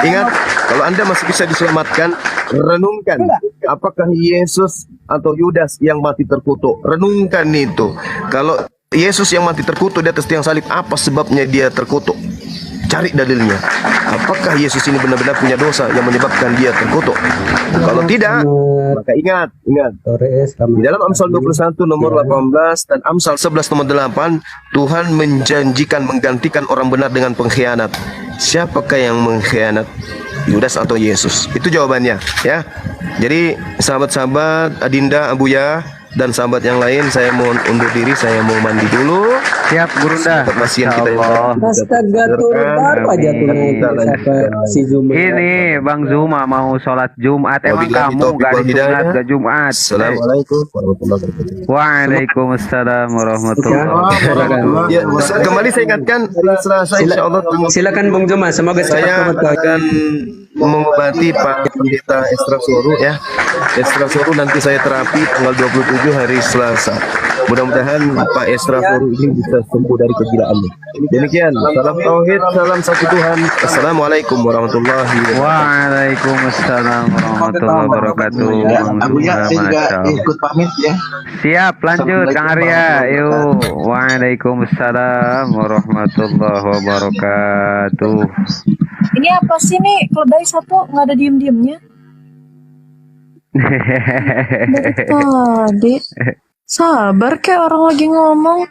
Ingat, kalau Anda masih bisa diselamatkan, renungkan. Apakah Yesus atau Yudas yang mati terkutuk? Renungkan itu. Kalau Yesus yang mati terkutuk di atas tiang salib, apa sebabnya dia terkutuk? Cari dalilnya. Apakah Yesus ini benar-benar punya dosa yang menyebabkan dia terkutuk? Kalau tidak, maka ingat. Di dalam Amsal 21 nomor 18 dan Amsal 11 nomor 8, Tuhan menjanjikan menggantikan orang benar dengan pengkhianat. Siapakah yang mengkhianat? Yudas atau Yesus? Itu jawabannya, ya. Jadi sahabat-sahabat, Adinda, Abuya, dan sahabat yang lain, saya mohon undur diri, saya mau mandi dulu. Siap Gurunda. Pasien kita yang Astaga, turun baru aja tuh sampai si Zuma. Ini Bang Zuma mau sholat Jumat. Emang Wabillahi kamu taufiq gak wal hidayah. disunat ke Jumat? Assalamualaikum warahmatullahi wabarakatuh. Waalaikumsalam warahmatullahi wabarakatuh. Ya, kembali saya ingatkan, hari Selasa insya Allah Silakan Bung Zuma, semoga saya akan mengobati Pak Pendeta Estra Soru, ya. Estra Soru nanti saya terapi tanggal 27 hari Selasa. Mudah-mudahan Pak Estra Soru ini bisa sembuh dari kegilaannya. Demikian, salam tauhid, salam satu Tuhan. Assalamualaikum warahmatullahi wabarakatuh. Waalaikumsalam warahmatullahi wabarakatuh. Abuya, saya juga Masya Allah. ikut pamit ya. Siap, lanjut Kang Arya. Yuk. Waalaikumsalam warahmatullahi wabarakatuh. Ini apa sih nih? Keledai satu nggak ada diem-diemnya. Dari tadi. Sabar kayak orang lagi ngomong.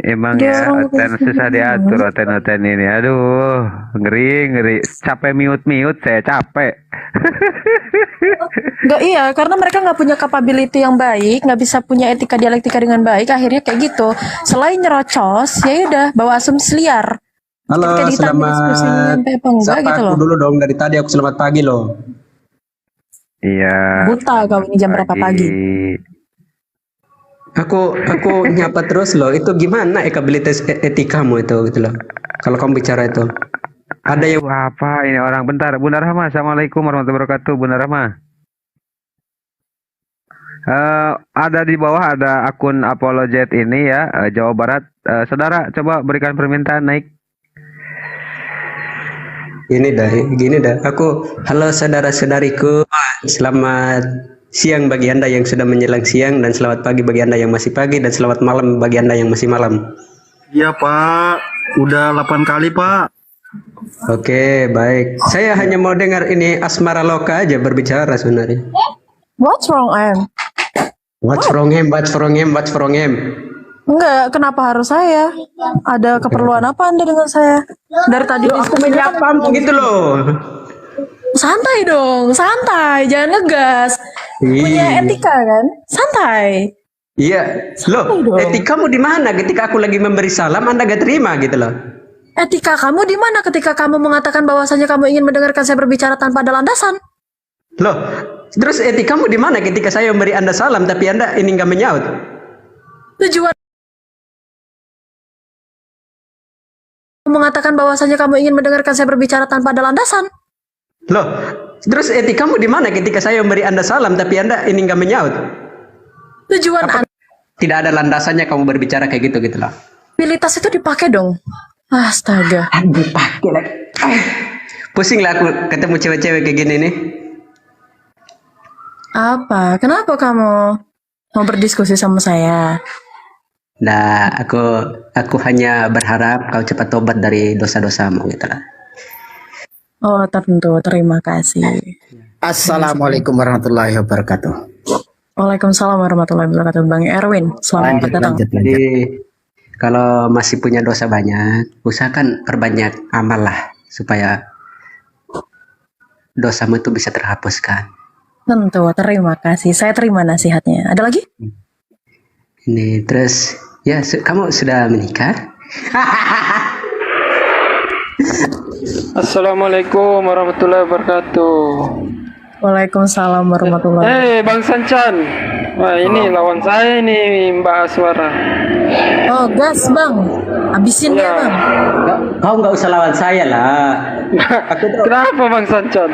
Emang Dia ya, orang oten susah diatur oten ini. Aduh, ngeri. Capek miut saya capek. Nggak, iya, karena mereka nggak punya capability yang baik, nggak bisa punya etika dialektika dengan baik, akhirnya kayak gitu. Selain nyerocos, ya udah bawa asumsi liar. Halo, Ketika ditanya diskusinya selamat. nyampe apa enggak Sapa gitu aku loh. dulu dong, dari tadi aku selamat pagi loh. Iya. Buta kau ini jam berapa pagi? Aku nyapa terus loh. Itu gimana ekabilitas etikamu itu gitu loh. Kalau kamu bicara itu. Ada yang Apa ini orang? Bentar, Bunda Rahma. Assalamualaikum warahmatullahi wabarakatuh, Bunda Rahma. Ada di bawah ada akun Apologet ini ya, Jawa Barat. Saudara, coba berikan permintaan naik. gini dah. Halo saudara-saudariku. Selamat siang bagi Anda yang sudah menjelang siang, dan selamat pagi bagi Anda yang masih pagi, dan selamat malam bagi Anda yang masih malam. Iya Pak, udah 8 kali Pak. Oke, baik. Saya hanya mau dengar ini asmara loka aja berbicara sebenarnya. What's wrong, Em? What's wrong him? Enggak, kenapa harus saya? Ada keperluan apa Anda dengan saya? Dari tadi Aku menyapamu gitu loh. santai dong, santai, jangan ngegas. Punya etika kan? Santai. Iya, loh, etikamu di mana ketika aku lagi memberi salam Anda gak terima gitu loh. Etika kamu di mana ketika kamu mengatakan bahwasanya kamu ingin mendengarkan saya berbicara tanpa ada landasan? Loh, terus etikamu di mana ketika saya memberi Anda salam tapi Anda ini nggak menyaut? Tujuan mengatakan bahwasanya kamu ingin mendengarkan saya berbicara tanpa ada landasan. Loh, terus etikamu di mana ketika saya memberi Anda salam tapi Anda ini nggak menyaut? Tujuan Tidak ada landasannya kamu berbicara kayak gitu loh. abilitas itu dipakai dong. Astaga. Dipakai lagi. Pusing lah aku ketemu cewek-cewek kayak gini nih. Apa? Kenapa kamu mau berdiskusi sama saya? Nah, aku hanya berharap kau cepat tobat dari dosa-dosamu gitu lah. Oh, tentu. Terima kasih. Assalamualaikum warahmatullahi wabarakatuh. Waalaikumsalam warahmatullahi wabarakatuh. Bang Erwin, selamat datang. Jadi kalau masih punya dosa banyak, usahakan perbanyak amal lah supaya dosamu itu bisa terhapuskan. Tentu, terima kasih. Saya terima nasihatnya. Ada lagi? Ini terus ya kamu sudah menikah? Assalamualaikum warahmatullahi wabarakatuh. Waalaikumsalam warahmatullahi wabarakatuh. Bang Sancan. Wah, ini lawan saya ini Mbak Aswara. Oh, gas Bang. Habisin dia Bang. Kau nggak usah lawan saya lah. Kenapa Bang Sancan?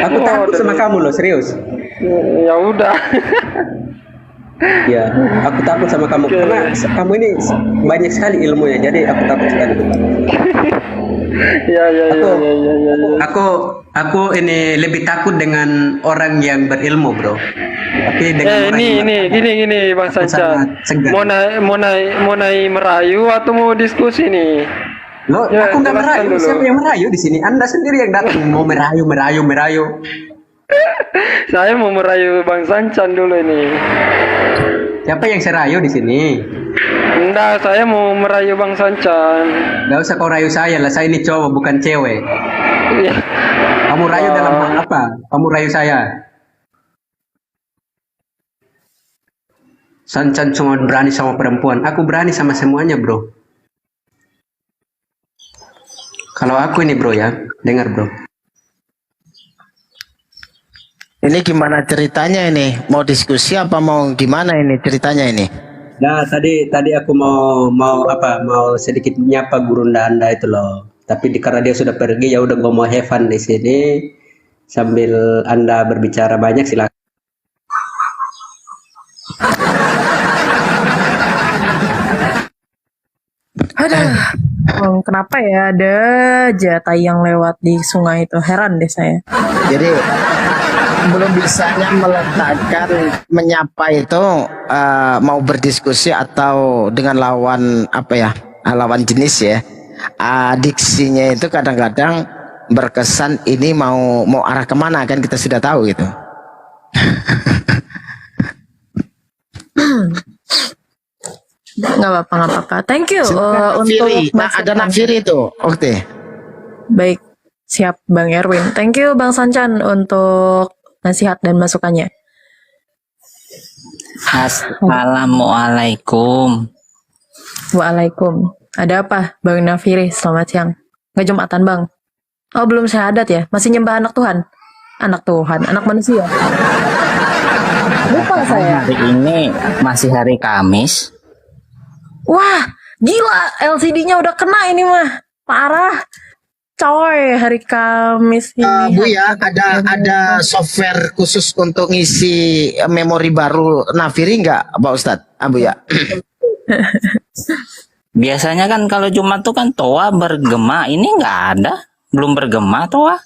Aku takut sama kamu loh, serius. Ya udah. Ya, aku takut sama kamu karena kamu ini banyak sekali ilmunya, jadi aku takut sekali. Ya ya ya ya ya ya. Aku ini lebih takut dengan orang yang berilmu, bro. Tapi dengan orang yang gini Bang Sancan. Mau naik merayu atau mau diskusi nih? Loh, Ya, aku nggak jelaskan merayu. dulu. Siapa yang merayu di sini? Anda sendiri yang datang mau merayu. Saya mau merayu Bang Sancan dulu ini. Siapa yang saya rayu di sini? Enggak, saya mau merayu Bang Sancan. Gak usah kau rayu saya lah, saya ini cowok bukan cewek. Iya. Kamu rayu dalam hal apa? Kamu rayu saya. Sancan cuma berani sama perempuan. Aku berani sama semuanya, bro. Kalau aku ini, bro, ya, dengar, bro. Ini gimana ceritanya ini? Mau diskusi apa mau gimana ini ceritanya ini? Nah, tadi aku mau sedikit nyapa guru Anda itu loh. Tapi karena dia sudah pergi, ya udah gua mau have fun di sini sambil Anda berbicara banyak, silakan. Kenapa ya ada aja tai yang lewat di sungai itu, heran deh saya. Jadi belum bisanya meletakkan menyapa itu mau berdiskusi atau dengan lawan apa ya, lawan jenis ya. Diksinya itu kadang-kadang berkesan ini mau arah kemana kan kita sudah tahu gitu. Nggak apa-apa. Thank you untuk ada Nafiri itu. Oke. Baik, siap Bang Erwin. Thank you Bang Sancan untuk nasihat dan masukannya. Assalamualaikum. Waalaikum. Ada apa Bang Nafiri? Selamat siang. Nggak Jumatan Bang? Oh belum syahadat ya? Masih nyembah anak Tuhan? Anak Tuhan, anak manusia. Lupa saya. Hari ini masih hari Kamis. Wah, gila, LCD-nya udah kena ini mah. Parah. Coy, hari Kamis ini. Bu ya, ada software khusus untuk ngisi memori baru Nafiri nggak, Pak Ustadz? Bu ya. Biasanya kan kalau Jumat tuh kan toa bergema, ini nggak ada, belum bergema toa.